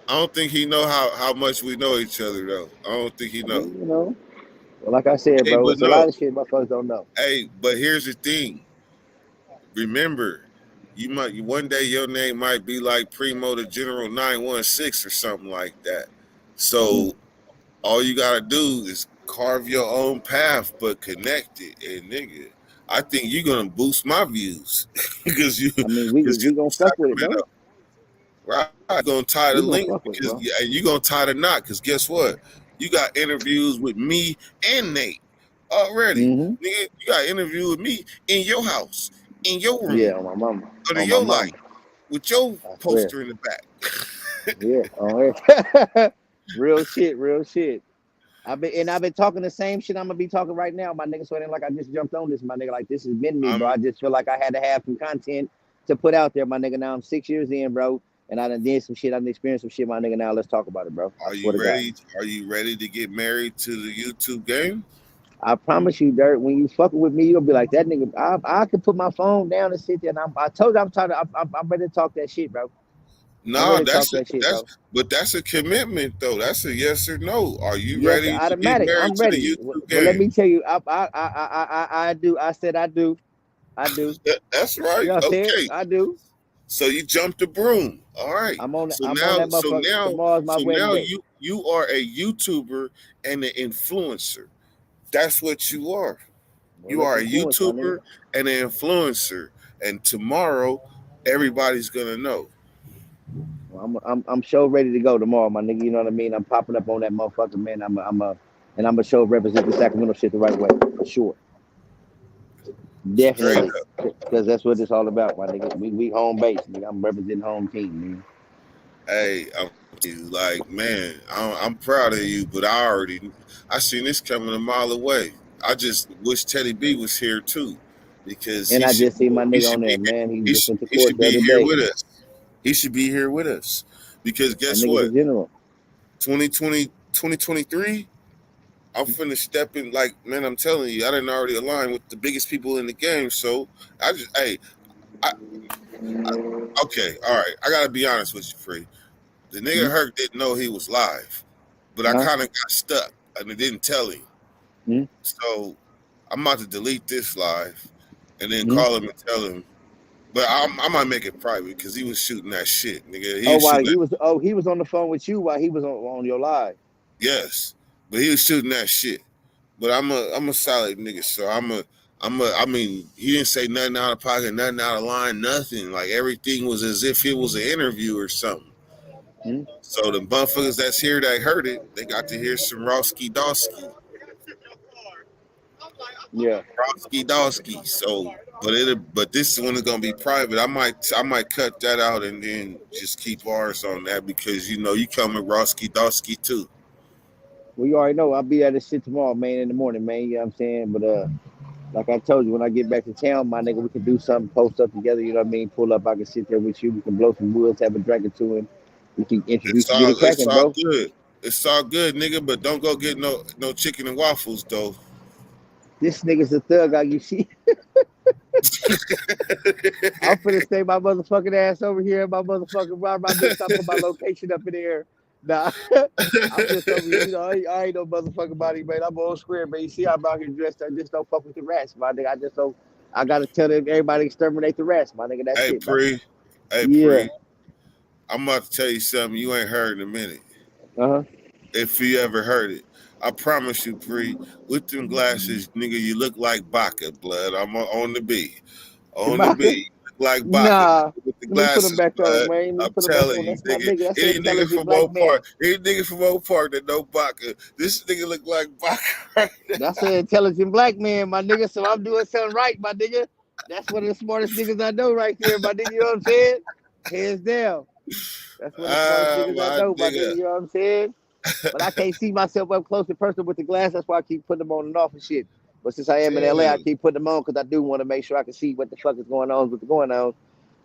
I don't think he know how much we know each other though. I don't think he I know. mean, you know, well, like I said, Hey, bro, but it's a no. lot of shit motherfuckers don't know. Hey, but here's the thing. Remember, one day your name might be like Primo the General 916 or something like that. So all you gotta do is carve your own path, but connect it. And nigga, I think you're gonna boost my views because you I mean, we gonna fuck with it, bro. Right, you're gonna tie the We gonna link fuck with it, because bro. you're gonna tie the knot. Because guess what? You got interviews with me and Nate already. Mm-hmm. Nigga, you got an interview with me in your house, in your room, Yeah, on my mama. under On my your mama. light, with your I swear. poster in the back. Yeah, on here. Real shit, real shit. I've been talking the same shit I'm gonna be talking right now, my nigga. So it ain't like I just jumped on this, my nigga. Like this has been me, bro. I just feel like I had to have some content to put out there, my nigga. Now I'm 6 years in, bro, and I done did some shit. I done experienced some shit, my nigga. Now let's talk about it, bro. Are you ready? Are you ready to get married to the YouTube game? I promise you, Dirt. When you fucking with me, you'll be like that nigga. I could put my phone down and sit there. And I told you I'm tired. I'm ready to talk that shit, bro. No, but that's a commitment though. That's a yes or no. Are you ready to get married I'm ready. to the YouTube game? Well, let me tell you, I do. I said I do. I do. That's right. You know what I'm Okay. saying? I do. So you jumped the broom. All right. I'm on. So I'm now, on that motherfucker. Tomorrow's my wedding day. you are a YouTuber and an influencer. That's what you are. Well, You are a YouTuber and an influencer. And tomorrow, everybody's gonna know. Well, I'm sure ready to go tomorrow, my nigga. You know what I mean? I'm popping up on that motherfucker, man. I'm a show represent the Sacramento shit the right way for sure. Definitely, because that's what it's all about, my nigga. We home base, nigga. I'm representing home team, man. Hey, I'm like, man, I'm proud of you, but I seen this coming a mile away. I just wish Teddy B was here too, because I just see my nigga on there, man. He just went to court the other day. With us. He should be here with us, because guess what? In general. 2023, I'm finna step in. Like, man, I'm telling you, I didn't already align with the biggest people in the game. So okay, all right. I gotta be honest with you, Free. The nigga Herc didn't know he was live, but I kind of got stuck and it didn't tell him. So I'm about to delete this live and then call him and tell him. But I might make it private because he was shooting that shit, nigga. He was on the phone with you while he was on your live. Yes, but he was shooting that shit. But I'm a solid nigga, so I mean, he didn't say nothing out of pocket, nothing out of line, nothing. Like everything was as if it was an interview or something. So the motherfuckers that's here that heard it, they got to hear some Rosky Dosky. Yeah, Rosky Dosky. So, but this one is gonna be private. I might cut that out and then just keep ours on that because you come with Rosky Dosky too. Well, you already know I'll be at this shit tomorrow, man, in the morning, man. You know what I'm saying? But like I told you, when I get back to town, my nigga, we can do something, post up together. You know what I mean? Pull up, I can sit there with you. We can blow some woods, have a drink or two, and we can introduce you to the cracking, bro. Good. It's all good, nigga. But don't go get no chicken and waffles though. This nigga's a thug, you see. I'm finna stay my motherfucking ass over here in my motherfucking bar. My bitch, I put my location up in the air. Nah, I'm just over here. I ain't no motherfucking body, man. I'm on square, man. You see, I'm out here dressed. I just don't fuck with the rats, my nigga. I just don't. I gotta tell everybody exterminate the rats, my nigga. That's it. Pre. Pre. I'm about to tell you something you ain't heard in a minute. If you ever heard it, I promise you, Pre. With them glasses, nigga, you look like Baca, blood. I'm on the B. On the B. Like Baca. Nah. With the Let me put him glasses, back on, man. man. I'm telling you, That's my nigga. nigga. That's Any an nigga intelligent from black Oak man. Park, that know Baca. This nigga look like Baca. That's an intelligent black man, my nigga. So I'm doing something right, my nigga. That's one of the smartest niggas I know right there, my nigga. You know what I'm saying? Hands down. That's one of the smartest niggas I My know, my nigga. nigga. You know what I'm saying? But I can't see myself up close and personal with the glass. That's why I keep putting them on and off and shit. But since I am in LA, I keep putting them on because I do want to make sure I can see what the fuck is going on, what's going on.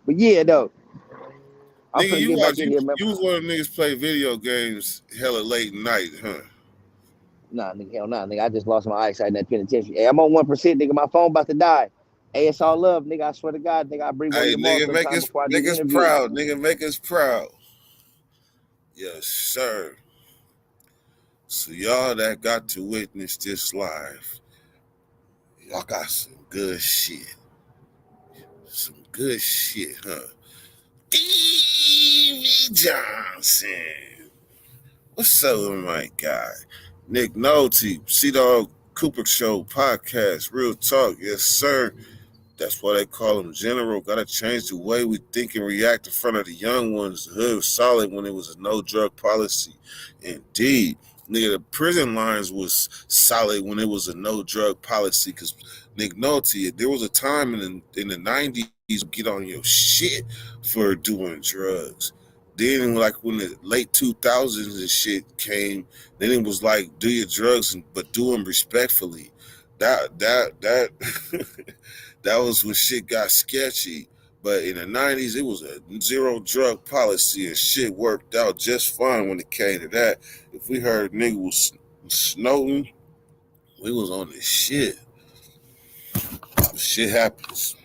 But yeah, though. I'm Nigga, finna get back in here, man. you was one of the niggas play video games hella late night, huh? Nah, nigga, hell nah, nigga. I just lost my eyesight in that penitentiary. Hey, I'm on 1%, nigga. My phone about to die. Hey, it's all love, nigga. I swear to God, nigga. I'll bring one of Hey, your moms nigga, sometime before I do make the us interview. proud. Nigga, make us proud. Yes, sir. So y'all that got to witness this live, y'all got some good shit. Some good shit, huh? Stevie Johnson. What's up with my guy? Nick Nolte, C-Dog Cooper Show podcast. Real talk, yes, sir. That's why they call him General. Gotta change the way we think and react in front of the young ones. The hood was solid when it was a no drug policy. Indeed. Nigga, the prison lines was solid when it was a no drug policy. Cause Nick Nolte, there was a time in the 90s get on your shit for doing drugs. Then like when the late 2000s and shit came, then it was like do your drugs but do them respectfully. That that was when shit got sketchy. But in the 90s, it was a zero drug policy and shit worked out just fine when it came to that. If we heard nigga was snorting, we was on this shit. Shit happens.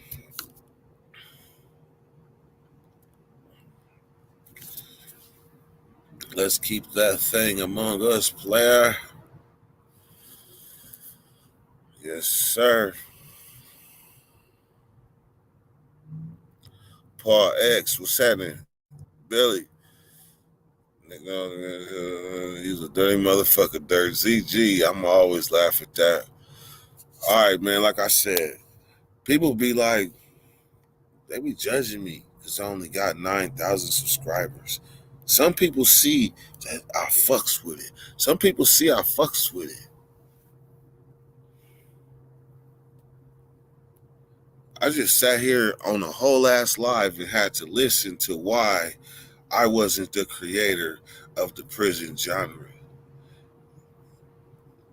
Let's keep that thing among us, player. Yes, sir. Paul X, what's happening? Billy. Nigga, he's a dirty motherfucker, dirt. ZG, I'm always laugh at that. All right, man, like I said, people be like, they be judging me because I only got 9,000 subscribers. Some people see that I fucks with it. Some people see I fucks with it. I just sat here on a whole ass live and had to listen to why I wasn't the creator of the prison genre.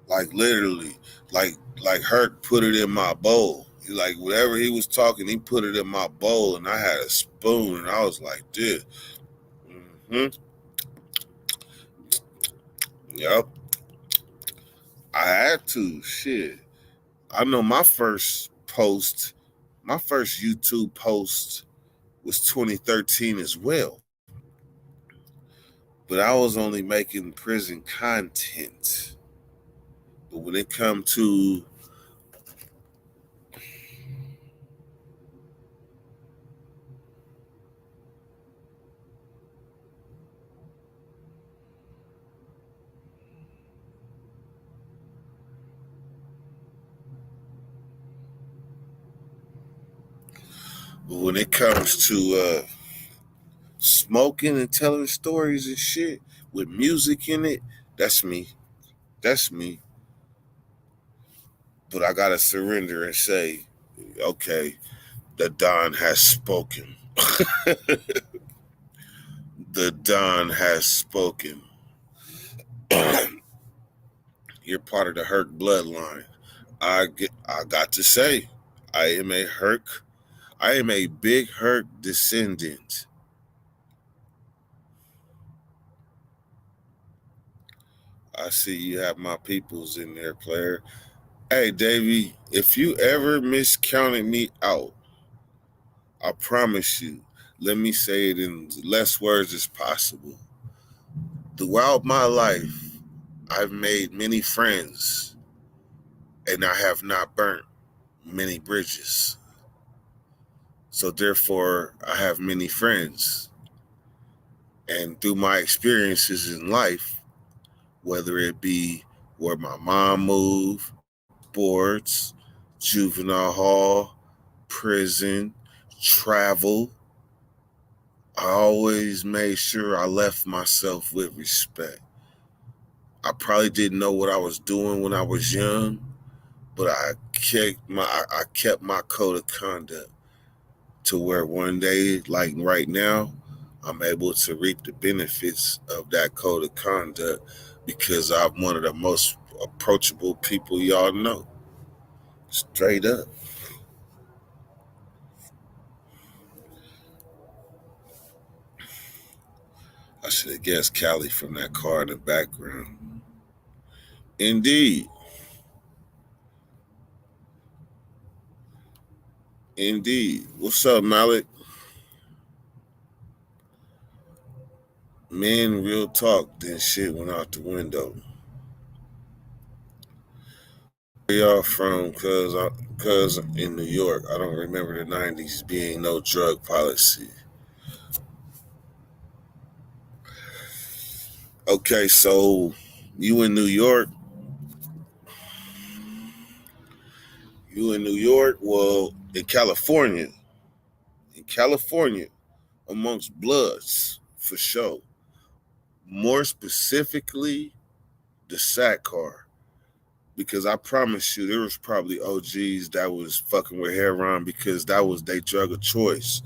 Like literally, like Herc put it in my bowl. Like whatever he was talking, he put it in my bowl, and I had a spoon, and I was like, "Dude, yep." I had to. Shit, I know my first YouTube post was 2013 as well, but I was only making prison content. But when it come to smoking and telling stories and shit with music in it, that's me. That's me. But I gotta surrender and say, okay, the Don has spoken. The Don has spoken. You're part of the Herc bloodline. I got to say, I am a big Herc descendant. I see you have my peoples in there, player. Hey, Davey, if you ever miscounted me out, I promise you, let me say it in less words as possible. Throughout my life, I've made many friends, and I have not burnt many bridges. So therefore, I have many friends. And through my experiences in life, whether it be where my mom moved, sports, juvenile hall, prison, travel, I always made sure I left myself with respect. I probably didn't know what I was doing when I was young, but I kept my code of conduct to where one day, like right now, I'm able to reap the benefits of that code of conduct because I'm one of the most approachable people y'all know. Straight up. I should have guessed Cali from that car in the background. Indeed. Indeed. What's up, Malik? Man, real talk, then shit went out the window. Where y'all from? Cause in New York, I don't remember the 90s being no drug policy. Okay, so you in New York? You in New York? Well, in California. In California, amongst Bloods, for sure. More specifically, the SAT car. Because I promise you, there was probably OGs that was fucking with heroin because that was their drug of choice.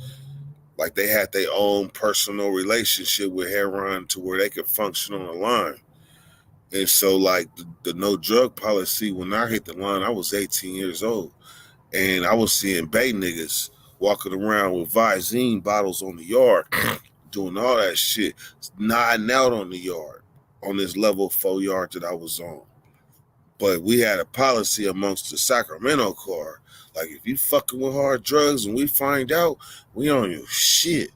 Like they had their own personal relationship with heroin to where they could function on the line. And so, like the no drug policy, when I hit the line, I was 18 years old, and I was seeing Bay niggas walking around with Visine bottles on the yard, doing all that shit, nodding out on the yard, on this level 4 yard that I was on. But we had a policy amongst the Sacramento car. Like, if you fucking with hard drugs and we find out, we on your shit.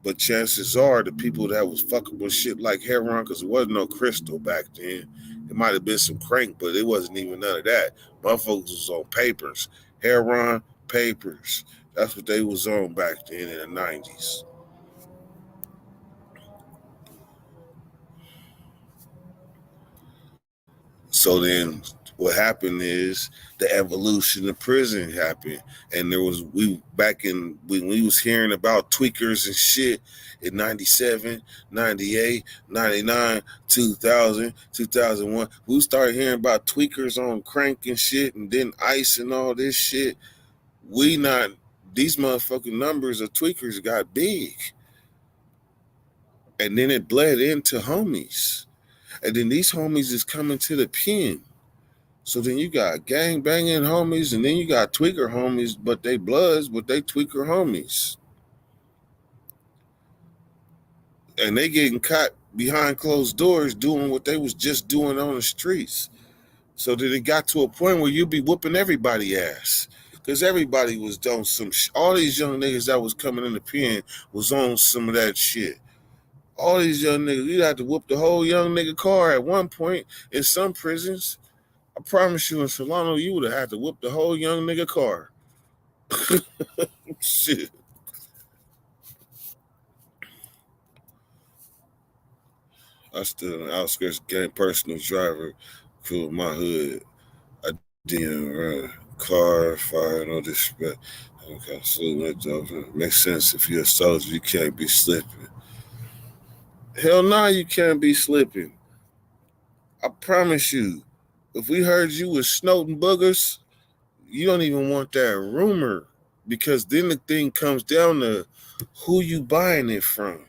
But chances are the people that was fucking with shit like heroin, because there wasn't no crystal back then. It might have been some crank, but it wasn't even none of that. Motherfuckers was on papers. Heroin, papers. That's what they was on back then in the 90s. So then what happened is the evolution of prison happened. And there was, we back in, when we was hearing about tweakers and shit in 97, 98, 99, 2000, 2001, we started hearing about tweakers on crank and shit and then ice and all this shit. These motherfucking numbers of tweakers got big. And then it bled into homies. And then these homies is coming to the pen. So then you got gang banging homies, and then you got tweaker homies, but they bloods, but they tweaker homies. And they getting caught behind closed doors doing what they was just doing on the streets. So then it got to a point where you be whooping everybody ass. Because everybody was doing some all these young niggas that was coming in the pen was on some of that shit. All these young niggas, you had to whoop the whole young nigga car at one point in some prisons. I promise you, in Solano, you would have had to whoop the whole young nigga car. Shit. I stood on the outskirts, gang personal driver, cool my hood. I didn't run. Car, fire, no disrespect. Okay, so that makes sense. If you're a soldier, you can't be slipping. Hell nah, you can't be slipping. I promise you, if we heard you was snorting boogers, you don't even want that rumor, because then the thing comes down to who you buying it from.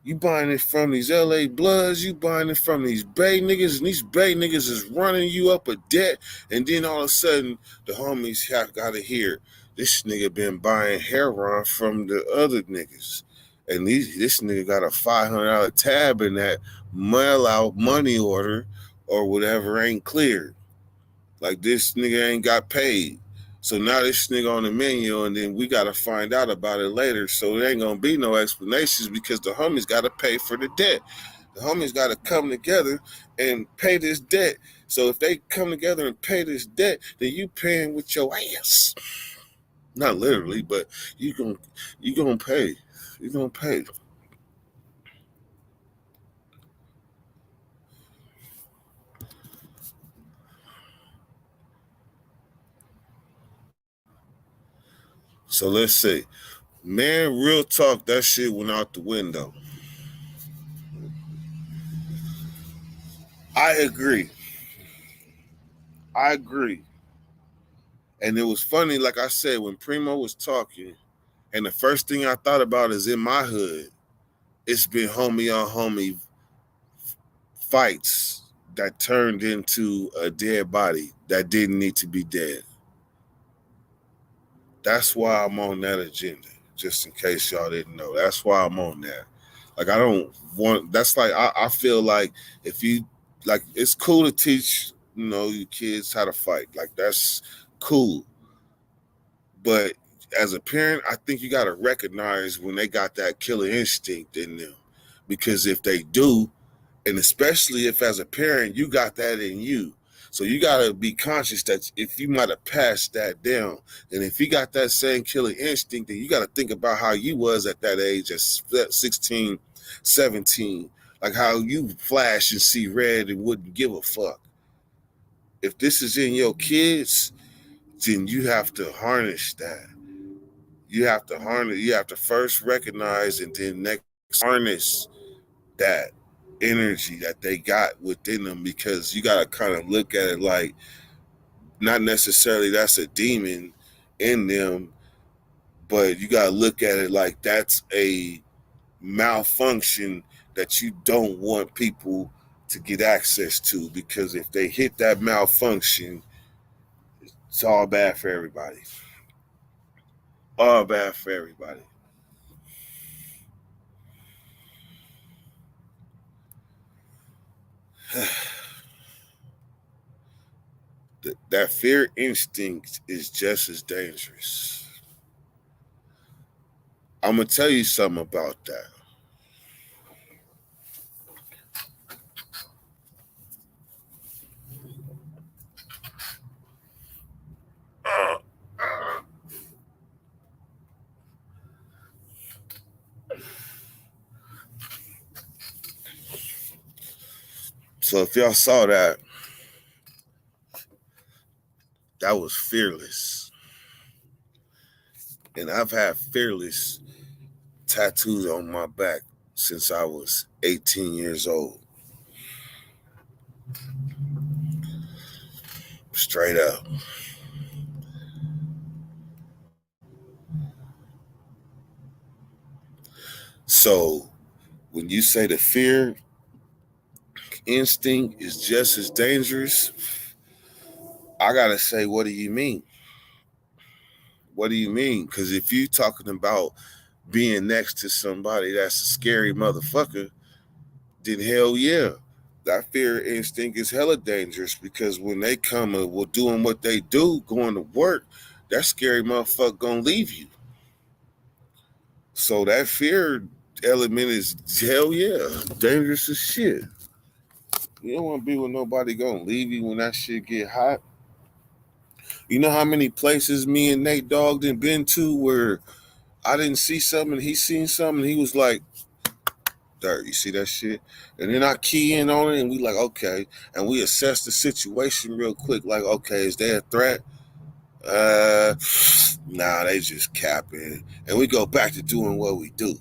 You buying it from these LA Bloods, you buying it from these Bay niggas, and these Bay niggas is running you up a debt, and then all of a sudden the homies got to hear this nigga been buying heroin from the other niggas, and this nigga got a $500 tab in that mail out money order or whatever ain't cleared. Like, this nigga ain't got paid. So now this nigga on the menu, and then we got to find out about it later. So there ain't going to be no explanations because the homies got to pay for the debt. The homies got to come together and pay this debt. So if they come together and pay this debt, then you paying with your ass. Not literally, but you gonna pay. You gonna pay. So let's see. Man, real talk, that shit went out the window. I agree. And it was funny, like I said, when Primo was talking, and the first thing I thought about is in my hood, it's been homie on homie fights that turned into a dead body that didn't need to be dead. That's why I'm on that agenda, just in case y'all didn't know. That's why I'm on that. Like, I don't want, that's like, I feel like if you, like, it's cool to teach, you kids how to fight. Like, that's cool. But as a parent, I think you got to recognize when they got that killer instinct in them. Because if they do, and especially if as a parent, you got that in you. So you got to be conscious that if you might have passed that down, and if you got that same killer instinct, then you got to think about how you was at that age at 16, 17, like how you flash and see red and wouldn't give a fuck. If this is in your kids, then you have to harness that. You have to first recognize and then next harness that energy that they got within them, because you got to kind of look at it like not necessarily that's a demon in them, but you got to look at it like that's a malfunction that you don't want people to get access to, because if they hit that malfunction, it's all bad for everybody. All bad for everybody. That fear instinct is just as dangerous. I'm going to tell you something about that. So if y'all saw that, that was Fearless. And I've had Fearless tattooed on my back since I was 18 years old. Straight up. So when you say the fear instinct is just as dangerous, I gotta say, what do you mean? What do you mean? Because if you're talking about being next to somebody that's a scary motherfucker, then hell yeah, that fear instinct is hella dangerous, because when they come and we're doing what they do, going to work, that scary motherfucker gonna leave you. So that fear element is hell yeah, dangerous as shit. You don't want to be with nobody gonna leave you when that shit get hot. You know how many places me and Nate Dogg done been to where I didn't see something and he seen something and he was like, "Dirt, you see that shit?" And then I key in on it and we like, okay. And we assess the situation real quick, like, okay, is there a threat? Nah, they just capping. And we go back to doing what we do.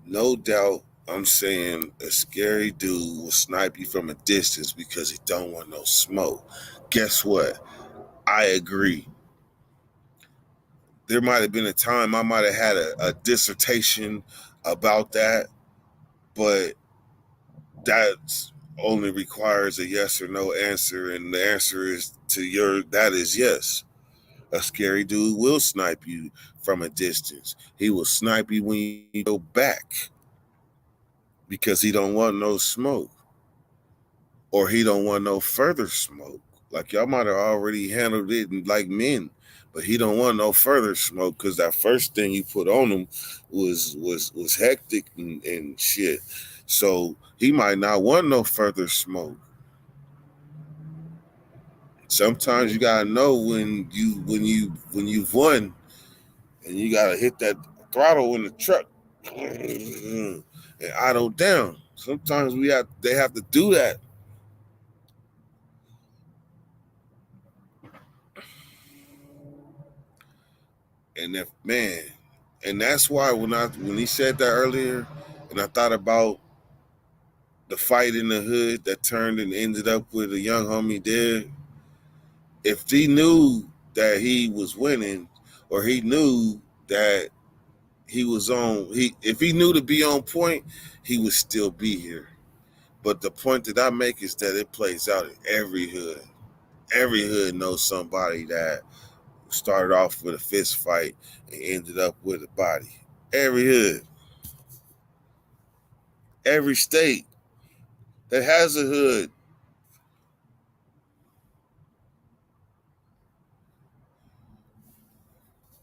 No doubt, I'm saying a scary dude will snipe you from a distance because he don't want no smoke. Guess what? I agree. There might have been a time I might have had a dissertation about that, but that only requires a yes or no answer, and the answer is that is yes. A scary dude will snipe you from a distance. He will snipe you when you go back because he don't want no smoke, or he don't want no further smoke. Like y'all might have already handled it like men, but he don't want no further smoke because that first thing you put on him was hectic and shit. So he might not want no further smoke. Sometimes you gotta know when you've won, and you gotta hit that throttle in the truck and idle down. Sometimes they have to do that. And if man, and that's why when he said that earlier, and I thought about the fight in the hood that turned and ended up with a young homie dead. If he knew that he was winning, or he knew that he was if he knew to be on point, he would still be here. But the point that I make is that it plays out in every hood. Every hood knows somebody that started off with a fist fight and ended up with a body. Every hood. Every state that has a hood.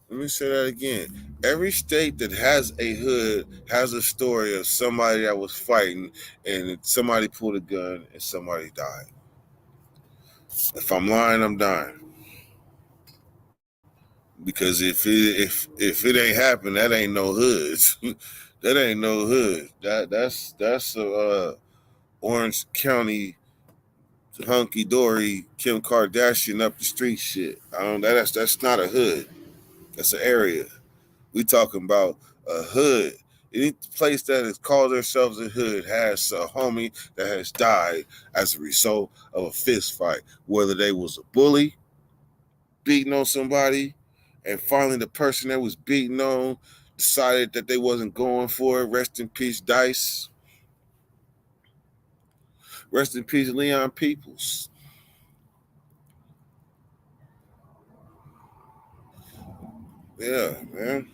Let me say that again. Every state that has a hood has a story of somebody that was fighting and somebody pulled a gun and somebody died. If I'm lying, I'm dying. Because if it ain't happened, that ain't no hood. That ain't no hood. That's Orange County hunky dory Kim Kardashian up the street shit. That's not a hood. That's an area. We talking about a hood. Any place that has called themselves a hood has a homie that has died as a result of a fist fight. Whether they was a bully beating on somebody, and finally the person that was beating on decided that they wasn't going for it. Rest in peace, Dice. Rest in peace, Leon Peoples. Yeah, man.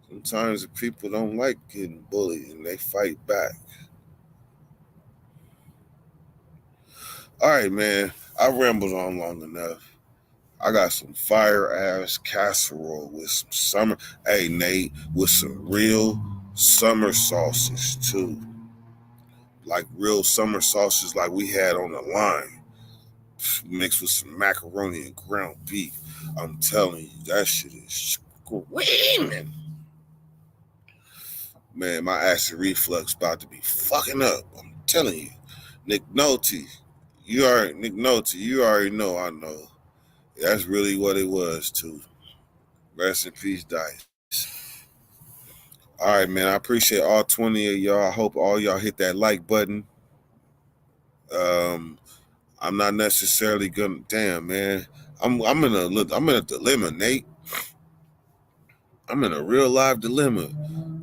Sometimes the people don't like getting bullied and they fight back. All right, man. I rambled on long enough. I got some fire ass casserole with some summer. Hey, Nate, with some real summer sausage too. Like real summer sausage like we had on the line. Mixed with some macaroni and ground beef. I'm telling you, that shit is screaming. Man, my acid reflux about to be fucking up. I'm telling you. Nick Nolte, you already know I know. That's really what it was too. Rest in peace, Dice. All right, man. I appreciate all 20 of y'all. I hope all y'all hit that like button. I'm not necessarily gonna. Damn, man. I'm in a dilemma, Nate. I'm in a real live dilemma.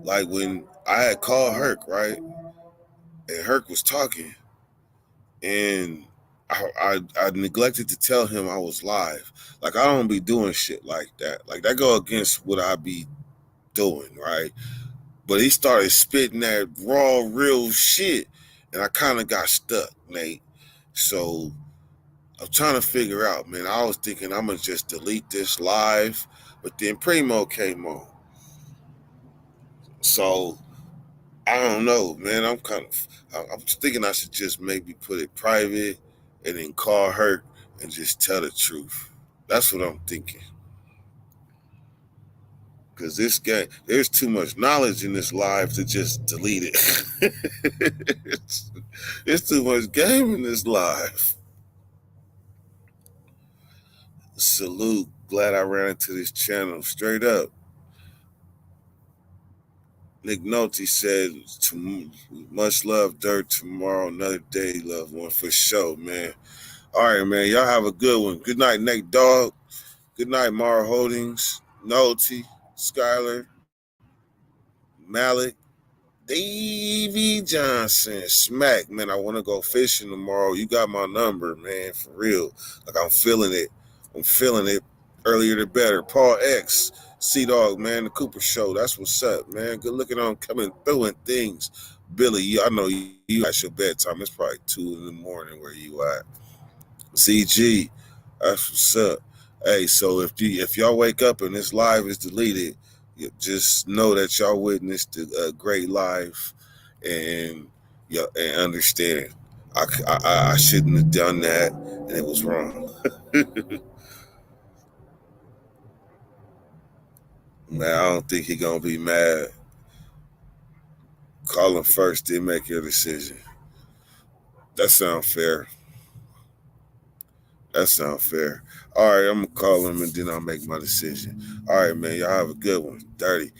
Like when I had called Herc, right, and Herc was talking, and I neglected to tell him I was live. Like I don't be doing shit like that. Like that go against what I be doing, right? But he started spitting that raw, real shit, and I kind of got stuck, Nate. So I'm trying to figure out, man. I was thinking I'm gonna just delete this live, but then Primo came on. So I don't know, man. I'm thinking I should just maybe put it private and then call her and just tell the truth. That's what I'm thinking. Because this guy, there's too much knowledge in this live to just delete it. It's too much game in this live. Salute. Glad I ran into this channel. Straight up. Nick Nolte said, much love, Dirt. Tomorrow, another day, loved one, for sure, man. All right, man. Y'all have a good one. Good night, Nate Dogg. Good night, Mara Holdings, Nolte, Skyler, Malik, Davey Johnson, Smack. Man, I want to go fishing tomorrow. You got my number, man, for real. Like, I'm feeling it. Earlier the better. Paul X, C-Dog, man, the Cooper Show. That's what's up, man. Good looking on coming through and things. Billy, I know you at your bedtime. It's probably 2 in the morning where you at. CG, that's what's up. Hey, so if y'all wake up and this live is deleted, you just know that y'all witnessed a great live, and understand. I shouldn't have done that, and it was wrong. Man, I don't think he gonna be mad. Call him first, then make your decision. That sounds fair. That sounds fair. All right, I'm gonna call him and then I'll make my decision. All right, man. Y'all have a good one. Dirty.